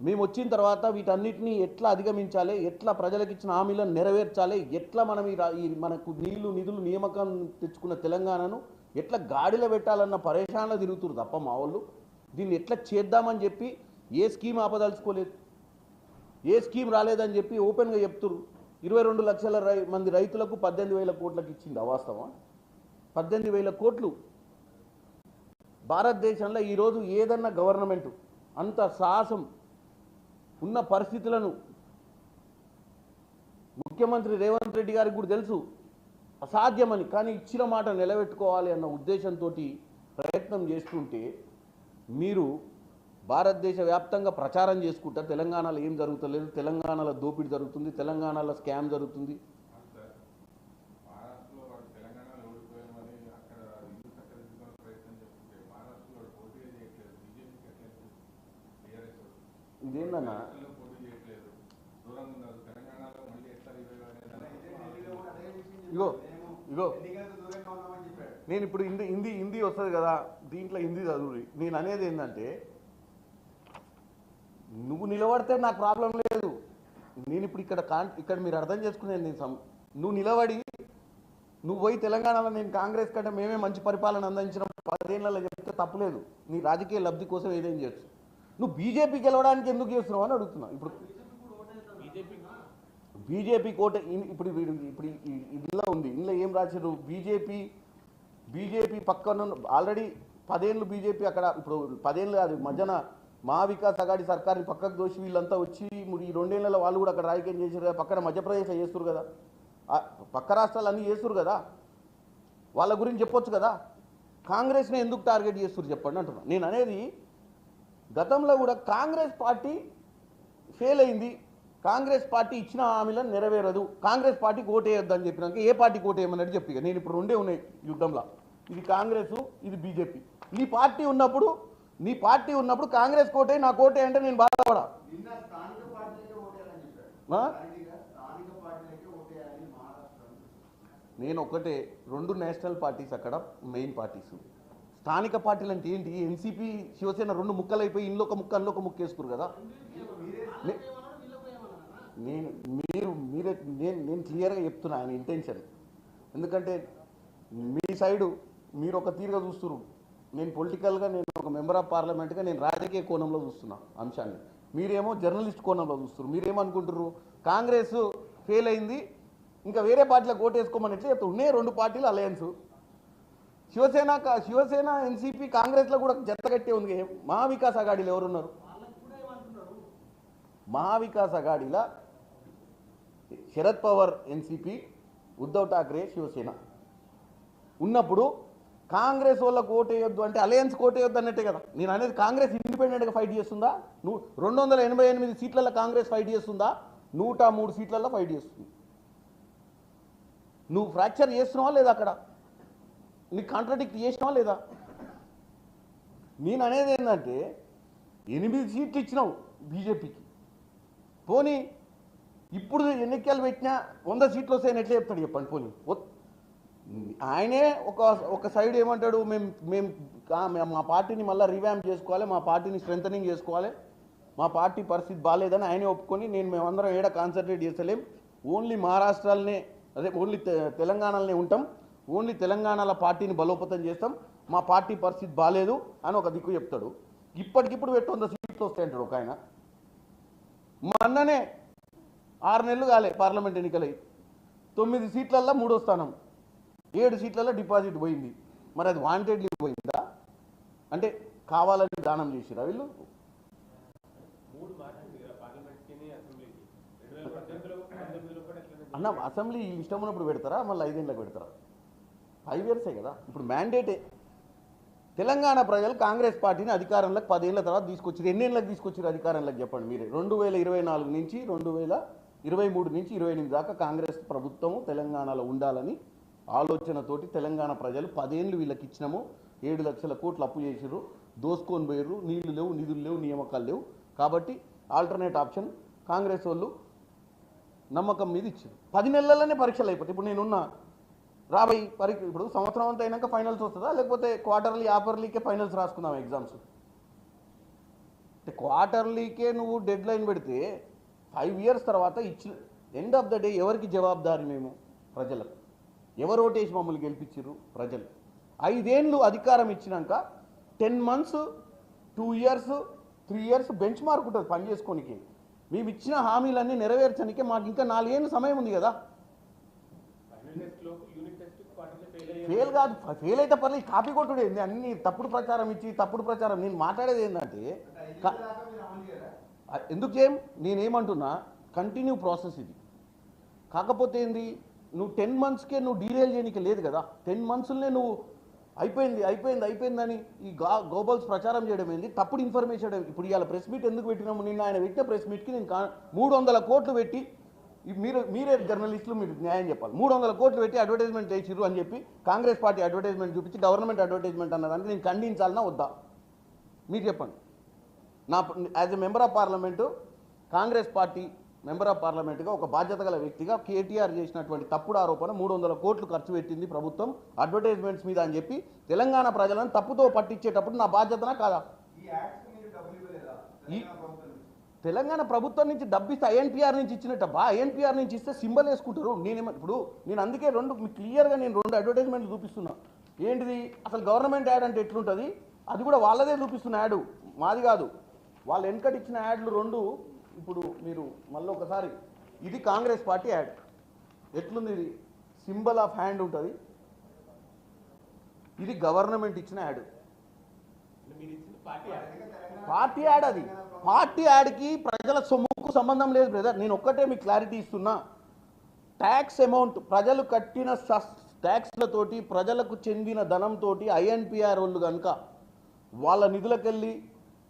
మేము వచ్చిన తర్వాత వీటన్నిటినీ ఎట్లా అధిగమించాలి, ఎట్లా ప్రజలకు ఇచ్చిన హామీలను నెరవేర్చాలి, ఎట్లా మనం ఈ మనకు నీళ్లు నిధులు నియామకం తెచ్చుకున్న తెలంగాణను ఎట్లా గాడిలో పెట్టాలన్న పరేషాన్లో తిరుగుతున్నారు తప్ప మా వాళ్ళు దీన్ని ఎట్లా చేద్దామని చెప్పి ఏ స్కీమ్ ఆపదలుచుకోలేదు. ఏ స్కీమ్ రాలేదని చెప్పి ఓపెన్గా చెప్తున్నారు. 22 లక్షల మంది రైతులకు 18,000 కోట్లకు ఇచ్చింది అవాస్తవం. 18,000 కోట్లు భారతదేశంలో ఈరోజు ఏదన్నా గవర్నమెంట్ అంత సాహసం ఉన్న పరిస్థితులను ముఖ్యమంత్రి రేవంత్ రెడ్డి గారికి కూడా తెలుసు అసాధ్యమని, కానీ ఇచ్చిన మాట నిలబెట్టుకోవాలి అన్న ఉద్దేశంతో ప్రయత్నం చేస్తుంటే మీరు భారతదేశ వ్యాప్తంగా ప్రచారం చేసుకుంటా తెలంగాణలో ఏం జరుగుతలేదు, తెలంగాణలో దోపిడీ జరుగుతుంది, తెలంగాణలో స్కామ్ జరుగుతుంది. ఇదేందన్నా ఇగో ఇగో నేను ఇప్పుడు హిందీ వస్తుంది కదా, దీంట్లో హిందీ చదువు. నేను అనేది ఏంటంటే, నువ్వు నిలబడితే నాకు ప్రాబ్లం లేదు. నేను ఇప్పుడు ఇక్కడ మీరు అర్థం చేసుకునేది, నువ్వు నిలబడి నువ్వు పోయి తెలంగాణలో నేను కాంగ్రెస్ కంటే మేమే మంచి పరిపాలన అందించిన 10 ఏళ్లలో చెప్తే తప్పులేదు. నీ రాజకీయ లబ్ధి కోసం ఏదైనా చేయొచ్చు. నువ్వు బీజేపీ గెలవడానికి ఎందుకు చేస్తున్నావు అని అడుగుతున్నా. ఇప్పుడు బీజేపీ కోట ఇప్పుడు ఇదిలో ఉంది, ఇందులో ఏం రాశారు? బీజేపీ పక్కన ఆల్రెడీ 10 ఏళ్ళు బీజేపీ అక్కడ, ఇప్పుడు 10 ఏళ్ళు కాదు, మధ్యన మహావికాస్ అఘాడి సర్కార్ని పక్కకు దోషి వీళ్ళంతా వచ్చి ఈ 2 ఏళ్లలో వాళ్ళు కూడా అక్కడ రాజకీయం చేశారు కదా. పక్కన మధ్యప్రదేశ్లో చేస్తారు కదా, పక్క రాష్ట్రాలు అన్నీ చేస్తారు కదా, వాళ్ళ గురించి చెప్పొచ్చు కదా. కాంగ్రెస్ని ఎందుకు టార్గెట్ చేస్తారు చెప్పండి అంటున్నా. నేను అనేది, గతంలో కూడా కాంగ్రెస్ పార్టీ ఫెయిల్ అయింది, కాంగ్రెస్ పార్టీ ఇచ్చిన హామీలను నెరవేరదు, కాంగ్రెస్ పార్టీకి ఓటేయొద్దు అని చెప్పినాక ఏ పార్టీకి ఓటేయమన్నట్టు చెప్పి నేను ఇప్పుడు 2 ఉన్నాయి యుద్ధంలో, ఇది కాంగ్రెస్ ఇది బీజేపీ. నీ పార్టీ ఉన్నప్పుడు కాంగ్రెస్ కోటే నా కోటే అంటే నేను బాధపడా. నేను ఒకటే, 2 నేషనల్ పార్టీస్ అక్కడ మెయిన్ పార్టీస్. స్థానిక పార్టీలు అంటే ఏంటి? ఎన్సీపీ శివసేన 2 ముక్కలు అయిపోయి ఇంట్లో ఒక ముక్క అందులో ఒక ముక్క వేసుకురు కదా. నేను క్లియర్గా చెప్తున్నా ఆయన ఇంటెన్షన్. ఎందుకంటే మీ సైడు మీరు ఒక తీరుగా చూస్తున్నారు, నేను పొలిటికల్గా, నేను ఒక మెంబర్ ఆఫ్ పార్లమెంట్గా నేను రాజకీయ కోణంలో చూస్తున్నా అంశాన్ని, మీరేమో జర్నలిస్ట్ కోణంలో చూస్తున్నారు. మీరేమనుకుంటారు? కాంగ్రెస్ ఫెయిల్ అయింది, ఇంకా వేరే పార్టీలకు ఓటేసుకోమని ఎట్లా చెప్తారు? ఉన్నాయి 2 పార్టీలు అలయన్స్, శివసేన ఎన్సీపీ, కాంగ్రెస్లో కూడా జత్తగట్టే ఉంది. మహావికాస్ అఘాడీలో ఎవరున్నారు? మహావికాస్ అఘాడీలో శరద్ పవార్ ఎన్సీపీ, ఉద్ధవ్ ఠాక్రే శివసేన. ఉన్నప్పుడు కాంగ్రెస్ వాళ్ళకు ఓటేయొద్దు అంటే అలయన్స్ ఓటేయొద్దు అన్నట్టే కదా. నేను అనేది కాంగ్రెస్ ఇండిపెండెంట్గా ఫైట్ చేస్తుందా? 288 సీట్లలో కాంగ్రెస్ ఫైట్ చేస్తుందా? 103 సీట్లలో ఫైట్ చేస్తుంది. నువ్వు ఫ్రాక్చర్ చేస్తున్నావా లేదా? అక్కడ నీకు కాంట్రడిక్ట్ చేసినావా లేదా? నేను అనేది ఏంటంటే 8 సీట్లు ఇచ్చినావు బీజేపీకి, పోనీ ఇప్పుడు ఎన్నికలు పెట్టినా 100 సీట్లు వస్తాయని ఎట్లా చెప్తాడు చెప్పండి? పోనీ ఆయనే ఒక సైడ్ ఏమంటాడు, మేము మా పార్టీని మళ్ళీ రివ్యాంప్ చేసుకోవాలి, మా పార్టీని స్ట్రెంథనింగ్ చేసుకోవాలి, మా పార్టీ పరిస్థితి బాగాలేదని ఆయనే ఒప్పుకొని మేమందరం ఏడ కాన్సన్ట్రేట్ చేస్తలేం, ఓన్లీ మహారాష్ట్రలోనే ఓన్లీ తెలంగాణలోనే ఉంటాం, ఓన్లీ తెలంగాణలో పార్టీని బలోపేతం చేస్తాం, మా పార్టీ పరిస్థితి బాగాలేదు అని ఒక దిక్కు చెప్తాడు. ఇప్పటికిప్పుడు 100 సీట్లు వస్తాయంటాడు ఒక ఆయన. మొన్ననే 6 నెలలు కాలే పార్లమెంట్ ఎన్నికలై 9 సీట్లల్లో 3వ స్థానం, 7 సీట్లలో డిపాజిట్ పోయింది. మరి అది వాంటెడ్లీ పోయిందా అంటే కావాలని దానం చేసిరా వీళ్ళు? అన్న అసెంబ్లీ ఇష్టం ఉన్నప్పుడు పెడతారా, మళ్ళీ 5 ఏళ్ళకి పెడతారా? 5 ఇయర్సే కదా. ఇప్పుడు మ్యాండేటే. తెలంగాణ ప్రజలు కాంగ్రెస్ పార్టీని అధికారంలోకి 10 ఏళ్ళ తర్వాత తీసుకొచ్చారు. ఎన్ని ఏళ్ళకి తీసుకొచ్చారు అధికారంలోకి చెప్పండి మీరే? 2024 నుంచి 2023 నుంచి 28 దాకా కాంగ్రెస్ ప్రభుత్వము తెలంగాణలో ఉండాలని ఆలోచనతోటి తెలంగాణ ప్రజలు 10 ఏళ్ళు వీళ్ళకి ఇచ్చినాము. 7 లక్షల కోట్లు అప్పు చేసిర్రు, దోసుకొని పోయారు, నీళ్లు లేవు, నిధులు లేవు, నియామకాలు లేవు. కాబట్టి ఆల్టర్నేట్ ఆప్షన్ కాంగ్రెస్ వాళ్ళు నమ్మకం మీద ఇచ్చారు. 10 నెలలనే పరీక్షలు అయిపోతాయి. ఇప్పుడు నేనున్న రాబోయే పరీక్ష ఇప్పుడు సంవత్సరం అంతా అయినాక ఫైనల్స్ వస్తుందా, లేకపోతే క్వార్టర్లీ ఆపర్లీకే ఫైనల్స్ రాసుకుందాం ఎగ్జామ్స్? అంటే క్వార్టర్లీకే నువ్వు డెడ్ లైన్ పెడితే 5 ఇయర్స్ తర్వాత ఇచ్చిన ఎండ్ ఆఫ్ ద డే ఎవరికి జవాబుదారి? మేము ప్రజలకు. ఎవరు ఓటేసి మమ్మల్ని గెలిపించారు? ప్రజలు. 5 ఏళ్ళు అధికారం ఇచ్చినాక 10 months 2 years 3 years bench mark ఉంటుంది పని చేసుకోనికి. మేము ఇచ్చిన హామీలన్నీ నెరవేర్చడానికి మాకు ఇంకా 4 ఏళ్ళు సమయం ఉంది కదా. ఫెయిల్ కాదు, ఫెయిల్ అయితే పర్లేదు, కాపీ కొట్టుడు ఏంది? అన్ని తప్పుడు ప్రచారం ఇచ్చి తప్పుడు ప్రచారం. నేను మాట్లాడేది ఏంటంటే ఎందుకు చేయం? నేనేమంటున్నా కంటిన్యూ ప్రాసెస్ ఇది. కాకపోతే ఏంది, నువ్వు 10 మంత్స్కే నువ్వు డీరేల్ చేయడానికి లేదు కదా. 10 మంత్స్లోనే నువ్వు అయిపోయిందని ఈ గోబల్స్ ప్రచారం చేయడం ఏంది? తప్పుడు ఇన్ఫర్మేషన్. ఇప్పుడు ఇవాళ ప్రెస్ మీట్ ఎందుకు పెట్టినాము? నిన్న ఆయన పెట్టిన ప్రెస్ మీట్కి నేను 300 కోట్లు పెట్టి, మీరే జర్నలిస్టులు మీరు న్యాయం చెప్పాలి, 300 కోట్లు పెట్టి అడ్వర్టైజ్మెంట్ చేసిర్రు అని చెప్పి కాంగ్రెస్ పార్టీ అడ్వర్టైజ్మెంట్ చూపించి గవర్నమెంట్ అడ్వర్టైజ్మెంట్ అన్నదానికి నేను ఖండించాలన్నా వద్దా? మీరు చెప్పండి. As a member of parliament, Congress party member of పార్లమెంట్గా ఒక బాధ్యత గల వ్యక్తిగా కేటీఆర్ చేసినటువంటి తప్పుడు ఆరోపణ 300 కోట్లు ఖర్చు పెట్టింది ప్రభుత్వం అడ్వర్టైజ్మెంట్స్ మీద అని చెప్పి తెలంగాణ ప్రజలను తప్పుతో పట్టించేటప్పుడు నా బాధ్యతనా కాదా? ఈ తెలంగాణ ప్రభుత్వం నుంచి డబ్బిస్తే ఐఎన్పిఆర్ నుంచి ఇచ్చినట్టబ్బా. ఐఎన్పిఆర్ నుంచి ఇస్తే సింబల్ వేసుకుంటారు. నేను అందుకే క్లియర్గా నేను 2 అడ్వర్టైజ్మెంట్లు చూపిస్తున్నా. ఏంటిది అసలు గవర్నమెంట్ యాడ్ అంటే ఎట్లుంటుంది అది కూడా వాళ్ళదే చూపిస్తున్న యాడ్, మాది కాదు. వాళ్ళు వెనకటి ఇచ్చిన యాడ్లు 2 ఇప్పుడు మీరు మళ్ళీ ఒకసారి, ఇది కాంగ్రెస్ పార్టీ యాడ్ ఎట్లుంది, ఇది సింబల్ ఆఫ్ హ్యాండ్ ఉంటుంది, ఇది గవర్నమెంట్ ఇచ్చిన యాడ్. పార్టీ యాడ్ అది. పార్టీ యాడ్కి ప్రజల సొమ్ముకు సంబంధం లేదు బ్రదర్. నేను ఒక్కటే మీకు క్లారిటీ ఇస్తున్నా. ట్యాక్స్ అమౌంట్ ప్రజలు కట్టిన ట్యాక్స్లతోటి ప్రజలకు చెందిన ధనంతో ఐఎన్పిఆర్ వాళ్ళు కనుక వాళ్ళ నిధులకెళ్ళి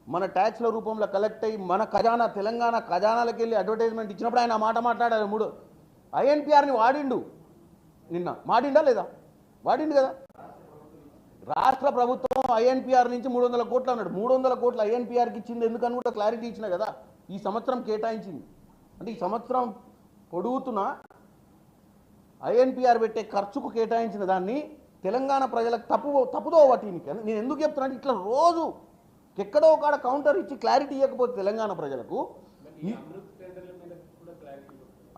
మన ట్యాక్స్ల రూపంలో కలెక్ట్ అయ్యి మన ఖజానా తెలంగాణ ఖజానాలకు వెళ్ళి అడ్వర్టైజ్మెంట్ ఇచ్చినప్పుడు ఆయన మాట మాట్లాడారు. ఐఎన్పిఆర్ని వాడిండు. నిన్న మాడిండా లేదా? వాడిండు కదా. రాష్ట్ర ప్రభుత్వం ఐఎన్పిఆర్ నుంచి 300 కోట్లు అన్నాడు. 300 కోట్లు ఐఎన్పిఆర్కి ఇచ్చింది ఎందుకని కూడా క్లారిటీ ఇచ్చిన కదా. ఈ సంవత్సరం కేటాయించింది అంటే ఈ సంవత్సరం పొడుగుతున్న ఐఎన్పిఆర్ పెట్టే ఖర్చుకు కేటాయించిన దాన్ని తెలంగాణ ప్రజలకు తప్పుదో వాటికి. నేను ఎందుకు చెప్తున్నా, ఇట్లా రోజు ఎక్కడో ఒక కౌంటర్ ఇచ్చి క్లారిటీ ఇవ్వకపోతే తెలంగాణ ప్రజలకు.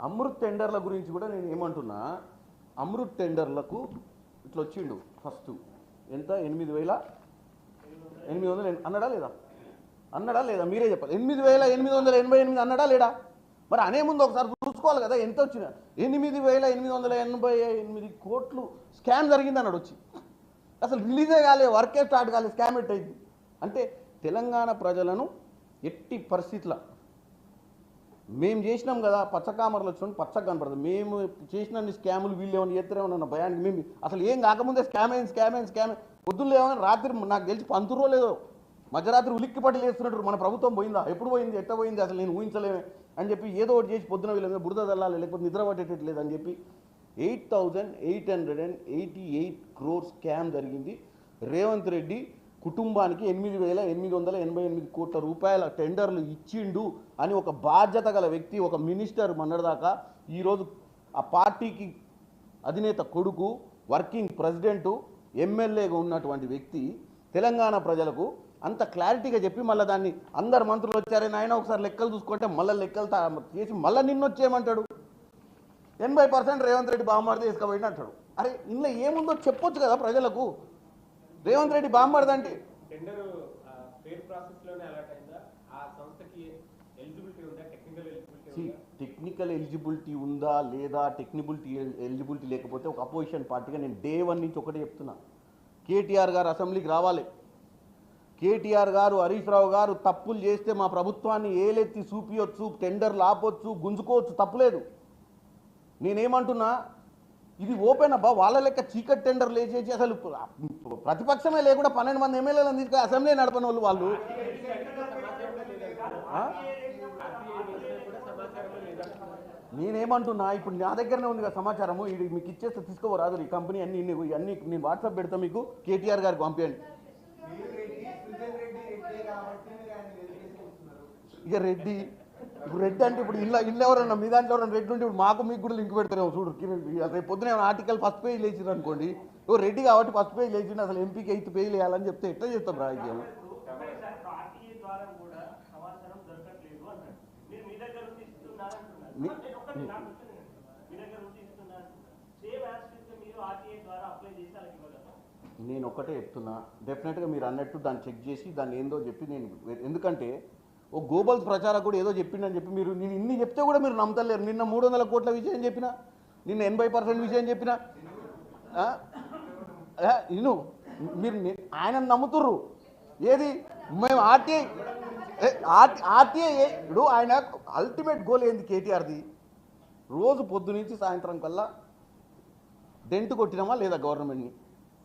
అమృత్ టెండర్ల గురించి కూడా నేను ఏమంటున్నా, అమృత్ టెండర్లకు ఇట్లా వచ్చిండు ఫస్ట్ ఎంత 8,800 అన్నాడా లేదా? మీరే చెప్పాలి. 8,888 అన్నాడా లేడా? మరి అనే ముందు ఒకసారి చూసుకోవాలి కదా ఎంత వచ్చిన. 8,888 కోట్లు స్కామ్ జరిగింది అన్నాడు వచ్చి. అసలు రిలీజే కాలే, వర్కే స్టార్ట్ కాలే, స్కామ్ ఎట్టయింది అంటే తెలంగాణ ప్రజలను ఎట్టి పరిస్థితుల మేము చేసినాం కదా, పచ్చకామర్లు వచ్చిన పచ్చగా కనపడుతుంది. మేము చేసిన స్కాములు వీళ్ళు ఏమైనా చేస్తారేమన్నా భయానికి మేము అసలు ఏం కాకముందే స్కామ్ పొద్దున్న ఏమైనా రాత్రి నాకు తెలిసి 12 లేదో మధ్యరాత్రి ఉలిక్కి పట్టి లేస్తున్నట్టు మన ప్రభుత్వం పోయిందా, ఎప్పుడు పోయింది, ఎట్ట పోయింది, అసలు నేను ఊహించలేమే అని చెప్పి ఏదో ఒకటి చేసి పొద్దున వీళ్ళ మీద బురద చల్లాలి, లేకపోతే నిద్ర పట్టేటట్టు లేదని చెప్పి 8,888 crore స్కామ్ జరిగింది. రేవంత్ రెడ్డి కుటుంబానికి 8,888 కోట్ల రూపాయల టెండర్లు ఇచ్చిండు అని ఒక బాధ్యత గల వ్యక్తి, ఒక మినిస్టర్ మొన్నటిదాకా ఈరోజు ఆ పార్టీకి అధినేత కొడుకు, వర్కింగ్ ప్రెసిడెంటు, ఎమ్మెల్యేగా ఉన్నటువంటి వ్యక్తి తెలంగాణ ప్రజలకు అంత క్లారిటీగా చెప్పి మళ్ళీ దాన్ని అందరు మంత్రులు వచ్చారే నాయన ఒకసారి లెక్కలు చూసుకుంటే మళ్ళీ లెక్కలు చేసి మళ్ళీ నిన్నొచ్చేయమంటాడు. 80% రేవంత్ రెడ్డి బామ్మర్ది తీసుకుపోయిన అంటాడు. అరే ఇందులో ఏముందో చెప్పొచ్చు కదా ప్రజలకు. రేవంత్ రెడ్డి బామ్మర్ది అంటే టెక్నికల్ ఎలిజిబిలిటీ ఉందా లేదా, ఎలిజిబిలిటీ లేకపోతే ఒక అపోజిషన్ పార్టీగా నేను డే 1 నుంచి ఒకటే చెప్తున్నా, కేటీఆర్ గారు అసెంబ్లీకి రావాలి. కేటీఆర్ గారు, హరీష్ రావు గారు తప్పులు చేస్తే మా ప్రభుత్వాన్ని ఏలెత్తి చూపియొచ్చు, టెండర్లు ఆపొచ్చు, గుంజుకోవచ్చు, తప్పులేదు. నేనేమంటున్నా, ఇది ఓపెన్ అబ్బా, వాళ్ళ లెక్క చీకట్ టెండర్లు వేసేసి అసలు ప్రతిపక్షమే లేకుండా 12 మంది ఎమ్మెల్యేలను తీసుకొని అసెంబ్లీ నడపని వాళ్ళు నేనేమంటున్నా, ఇప్పుడు నా దగ్గరనే ఉంది కదా సమాచారము, ఇది మీకు ఇచ్చేస్తే తీసుకోరాదు ఈ కంపెనీ అన్ని నేను వాట్సాప్ పెడతా, మీకు కేటీఆర్ గారికి పంపించండి. ఇక రెడ్డి ఇప్పుడు రెడ్డి అంటే ఇప్పుడు ఇల్లు ఎవరన్నా మీ దాంట్లో ఎవరైనా రెడ్డి ఉంటే ఇప్పుడు మాకు మీకు కూడా లింక్ పెడతారేమో చూడు. రేపు పొద్దున ఆర్టికల్ ఫస్ట్ పేజ్ లేచిరు అనుకోండి, ఓ రెడ్డి కాబట్టి ఫస్ట్ పేజ్ లేచిండు, అసలు ఎంపీకి 8th పేజ్ వేయాలని చెప్తే ఎట్లా చేస్తాం రాజకీయం? నేను ఒకటే చెప్తున్నా, డెఫినెట్గా మీరు అన్నట్టు దాన్ని చెక్ చేసి దాన్ని ఏందో చెప్పి నేను, ఎందుకంటే ఓ గోబల్స్ ప్రచారకుడు ఏదో చెప్పిండని చెప్పి మీరు నేను ఇన్ని చెప్తే కూడా మీరు నమ్మతలేరు. నిన్న 300 కోట్ల విషయం చెప్పిన, నిన్న 80% విషయం చెప్పిన, ఇను మీరు ఆయన నమ్ముతుర్రు. ఏది మేము ఆర్టీఐ ఇప్పుడు ఆయన అల్టిమేట్ గోల్ ఏంది కేటీఆర్ది, రోజు పొద్దు నుంచి సాయంత్రం కల్లా డెంట్ కొట్టినామా లేదా గవర్నమెంట్ని,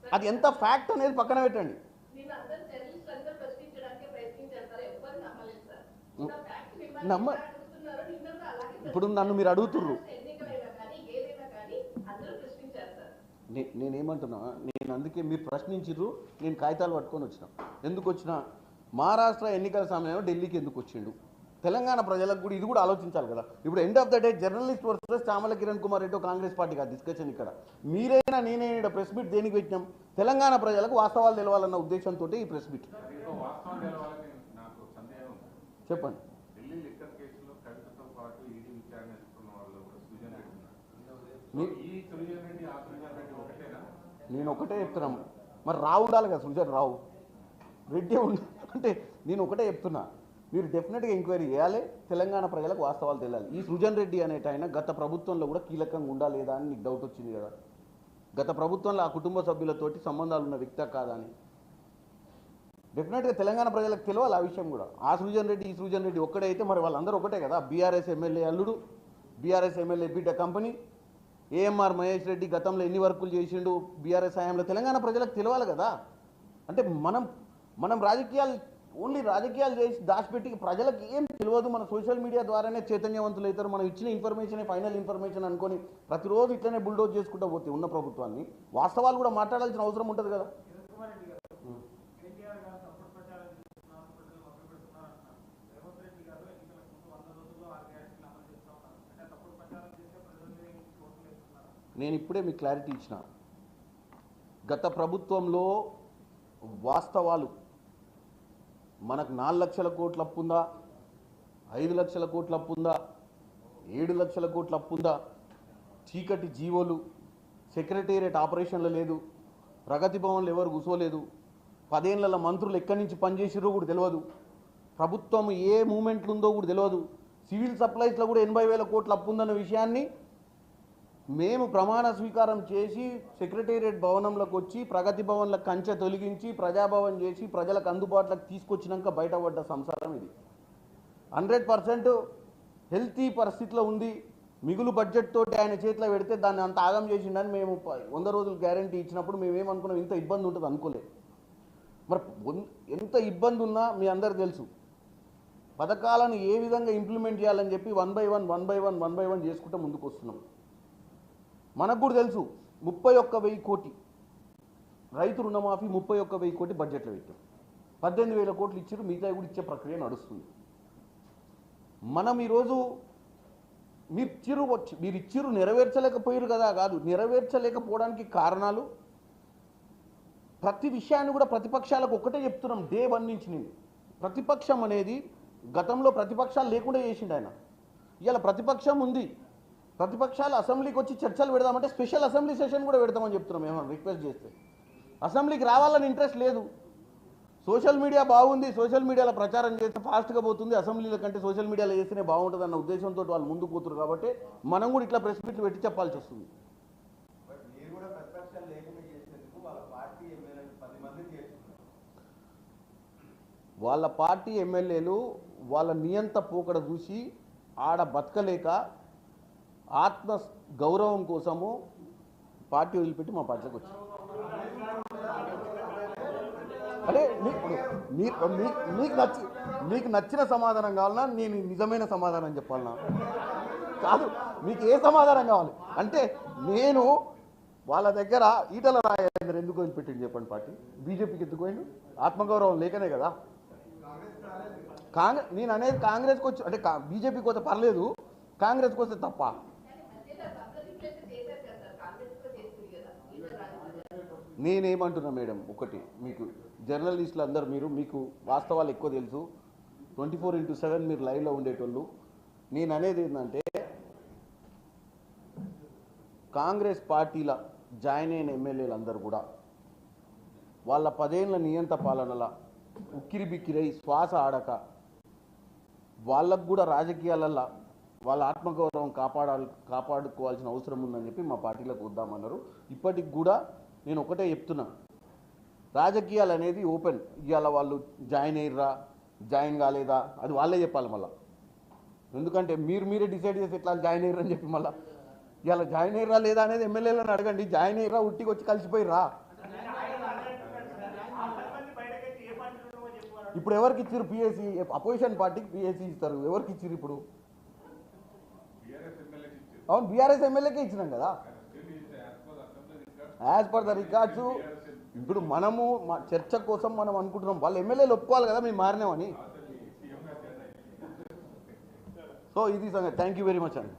అది ఎంత ఫ్యాక్ట్ అనేది పక్కన పెట్టండి. ఇప్పుడు నన్ను మీరు అడుగుతుర్రు, నేనేమంటున్నా, నేను అందుకే మీరు ప్రశ్నించిర్రు, నేను కాగితాలు పట్టుకొని వచ్చిన. ఎందుకు వచ్చినా, మహారాష్ట్ర ఎన్నికల సమయంలో ఢిల్లీకి ఎందుకు వచ్చిండు, తెలంగాణ ప్రజలకు కూడా ఇది కూడా ఆలోచించాలి కదా. ఇప్పుడు end of the day journalist versus Chamala Kiran Kumar Reddy Congress party కాదు డిస్కషన్ ఇక్కడ. మీరైనా నేనైనా ప్రెస్ మీట్ దేనికి పెట్టినాం, తెలంగాణ ప్రజలకు వాస్తవాలు తెలవాలన్న ఉద్దేశంతో ఈ ప్రెస్ మీట్. చెప్పండి. నేను ఒకటే చెప్తున్నాము, మరి రావు ఉండాలి కదా, సుజన్ రావు రెడ్డి అంటే నేను ఒకటే చెప్తున్నా, మీరు డెఫినెట్గా ఎంక్వైరీ చేయాలి, తెలంగాణ ప్రజలకు వాస్తవాలు తెలియాలి. ఈ సృజన్ రెడ్డి అనేట ఆయన గత ప్రభుత్వంలో కూడా కీలకంగా ఉండాలేదా అని నీకు డౌట్ వచ్చింది కదా, గత ప్రభుత్వంలో ఆ కుటుంబ సభ్యులతోటి సంబంధాలు ఉన్న వ్యక్తి కాదా అని డెఫినెట్గా తెలంగాణ ప్రజలకు తెలియాలి ఆ విషయం కూడా. ఆ సృజన్ రెడ్డి ఈ సృజన్ రెడ్డి ఒక్కడే అయితే మరి వాళ్ళందరూ ఒకటే కదా. బీఆర్ఎస్ ఎమ్మెల్యే అల్లుడు, బీఆర్ఎస్ ఎమ్మెల్యే బిడ్డ కంపెనీ, ఏఎంఆర్ మహేష్ రెడ్డి గతంలో ఎన్ని వర్కులు చేసిండు బీఆర్ఎస్ హయాంలో, తెలంగాణ ప్రజలకు తెలియాలి కదా. అంటే మనం రాజకీయాలు ఓన్లీ రాజకీయాలు చేసి దాచిపెట్టి ప్రజలకు ఏం తెలియదు, మన సోషల్ మీడియా ద్వారానే చైతన్యవంతులు అవుతారు. మనం ఇచ్చిన ఇన్ఫర్మేషన్ ఫైనల్ ఇన్ఫర్మేషన్ అనుకొని ప్రతిరోజు ఇట్లనే బుల్డోజ్ చేసుకుంటూ పోతే ఉన్న ప్రభుత్వాన్ని వాస్తవాలు కూడా మాట్లాడాల్సిన అవసరం ఉంటుంది కదా. నేను ఇప్పుడే మీకు క్లారిటీ ఇచ్చిన, గత ప్రభుత్వంలో వాస్తవాలు మనకు 4 లక్షల కోట్ల అప్పు ఉందా, 5 లక్షల కోట్ల అప్పు ఉందా, 7 లక్షల కోట్ల అప్పు ఉందా, చీకటి జీవోలు, సెక్రటేరియట్ ఆపరేషన్లు లేదు, ప్రగతి భవన్లు ఎవరు కూసోలేదు, 10 ఏళ్ల మంత్రులు ఎక్కడి నుంచి పనిచేసిరో కూడా తెలియదు, ప్రభుత్వం ఏ మూమెంట్లు ఉందో కూడా తెలియదు, సివిల్ సప్లైస్లో కూడా 80,000 కోట్ల అప్పు ఉందన్న విషయాన్ని మేము ప్రమాణ స్వీకారం చేసి సెక్రటేరియట్ భవనంలోకి వచ్చి ప్రగతి భవన్ల కంచె తొలగించి ప్రజాభవన్ చేసి ప్రజలకు అందుబాటులోకి తీసుకొచ్చినాక బయటపడ్డ సంసారం ఇది. 100% హెల్తీ పరిస్థితిలో ఉంది, మిగులు బడ్జెట్ తోటి ఆయన చేతిలో పెడితే దాన్ని అంత ఆగం చేసిండని మేము 100 రోజులు గ్యారంటీ ఇచ్చినప్పుడు మేమేమనుకున్నాం, ఇంత ఇబ్బంది ఉంటుంది అనుకోలేదు. మరి ఎంత ఇబ్బంది ఉన్నా మీ అందరికి తెలుసు, పథకాలను ఏ విధంగా ఇంప్లిమెంట్ చేయాలని చెప్పి 1 by 1 చేసుకుంటూ ముందుకు వస్తున్నాం. మనకు కూడా తెలుసు 31,000 కోటి రైతు రుణమాఫీ, 31,000 కోటి బడ్జెట్లో పెట్టాం, 18,000 కోట్లు ఇచ్చారు, మిగతా కూడా ఇచ్చే ప్రక్రియ నడుస్తుంది. మనం ఈరోజు మీరు ఇచ్చిరు నెరవేర్చలేకపోయారు కదా, కాదు, నెరవేర్చలేకపోవడానికి కారణాలు ప్రతి విషయాన్ని కూడా ప్రతిపక్షాలకు ఒకటే చెప్తున్నాం. డే 1 నుంచి నేను ప్రతిపక్షం అనేది గతంలో ప్రతిపక్షాలు లేకుండా చేసిండు ఆయన. ఇవాళ ప్రతిపక్షం ఉంది, ప్రతిపక్షాలు అసెంబ్లీకి వచ్చి చర్చలు పెడదామంటే స్పెషల్ అసెంబ్లీ సెషన్ కూడా పెడతామని చెప్తున్నాం. ఏమన్నా రిక్వెస్ట్ చేస్తే అసెంబ్లీకి రావాలని ఇంట్రెస్ట్ లేదు. సోషల్ మీడియా బాగుంది, సోషల్ మీడియాలో ప్రచారం చేస్తే ఫాస్ట్గా పోతుంది, అసెంబ్లీల కంటే సోషల్ మీడియాలో చేస్తేనే బాగుంటుంది అన్న ఉద్దేశంతో వాళ్ళు ముందుకు పోతున్నారు. కాబట్టి మనం కూడా ఇట్లా ప్రెస్ మీట్లు పెట్టి చెప్పాల్సి వస్తుంది. వాళ్ళ పార్టీ ఎమ్మెల్యేలు వాళ్ళ నియంత పోకడ చూసి ఆడ బతకలేక ఆత్మ గౌరవం కోసము పార్టీ వదిలిపెట్టి మా పార్టీలోకి వచ్చారు. అంటే మీకు నచ్చిన సమాధానం కావాలన్నా, నేను నిజమైన సమాధానం చెప్పాలన్నా? కాదు, మీకు ఏ సమాధానం కావాలి అంటే, నేను వాళ్ళ దగ్గర ఈటల రాజేందర్ ఎందుకు వదిలిపెట్టింది చెప్పండి, పార్టీ బీజేపీకి ఎందుకు పోయిండు? ఆత్మగౌరవం లేకనే కదా. నేను అనేది కాంగ్రెస్కి వచ్చి అంటే బీజేపీకి వస్తే పర్లేదు, కాంగ్రెస్కి వస్తే తప్ప. నేనేమంటున్నా మేడం, ఒకటి మీకు జర్నలిస్టులు అందరూ మీకు వాస్తవాలు ఎక్కువ తెలుసు, 24/7 మీరు లైవ్లో ఉండేటోళ్ళు. నేను అనేది ఏంటంటే, కాంగ్రెస్ పార్టీల జాయిన్ అయిన ఎమ్మెల్యేలు అందరూ కూడా వాళ్ళ 10 ఏళ్ల నియంత పాలనల ఉక్కిరి బిక్కిరై శ్వాస ఆడక వాళ్ళకు కూడా రాజకీయాలలో వాళ్ళ ఆత్మగౌరవం కాపాడుకోవాల్సిన అవసరం ఉందని చెప్పి మా పార్టీలోకి వద్దామన్నారు. ఇప్పటికి కూడా నేను ఒకటే చెప్తున్నా, రాజకీయాలు అనేది ఓపెన్. ఇవాళ వాళ్ళు జాయిన్ అయ్యారా జాయిన్ కాలేదా అది వాళ్ళే చెప్పాలి మళ్ళీ. ఎందుకంటే మీరే డిసైడ్ చేసి ఎట్లా జాయిన్ అయ్యారని చెప్పి మళ్ళీ ఇవాళ జాయిన్ అయ్యారా లేదా అనేది ఎమ్మెల్యేలను అడగండి. జాయిన్ అయ్యారా ఉట్టికి వచ్చి కలిసిపోయిరా? ఇప్పుడు ఎవరికి ఇచ్చారు పిఎస్సి? అపోజిషన్ పార్టీకి పిఎస్సి ఇస్తారు. ఎవరికి ఇచ్చారు ఇప్పుడు? అవును, బీఆర్ఎస్ ఎమ్మెల్యేకే ఇచ్చినాం కదా, యాజ్ పర్ ద రికార్డ్స్. ఇప్పుడు మనము చర్చ కోసం మనం అనుకుంటున్నాం, వాళ్ళు ఎమ్మెల్యేలు ఒప్పుకోవాలి కదా మేము మారినామని. సో ఇది సంగతి. థ్యాంక్ యూ వెరీ మచ్ అండి.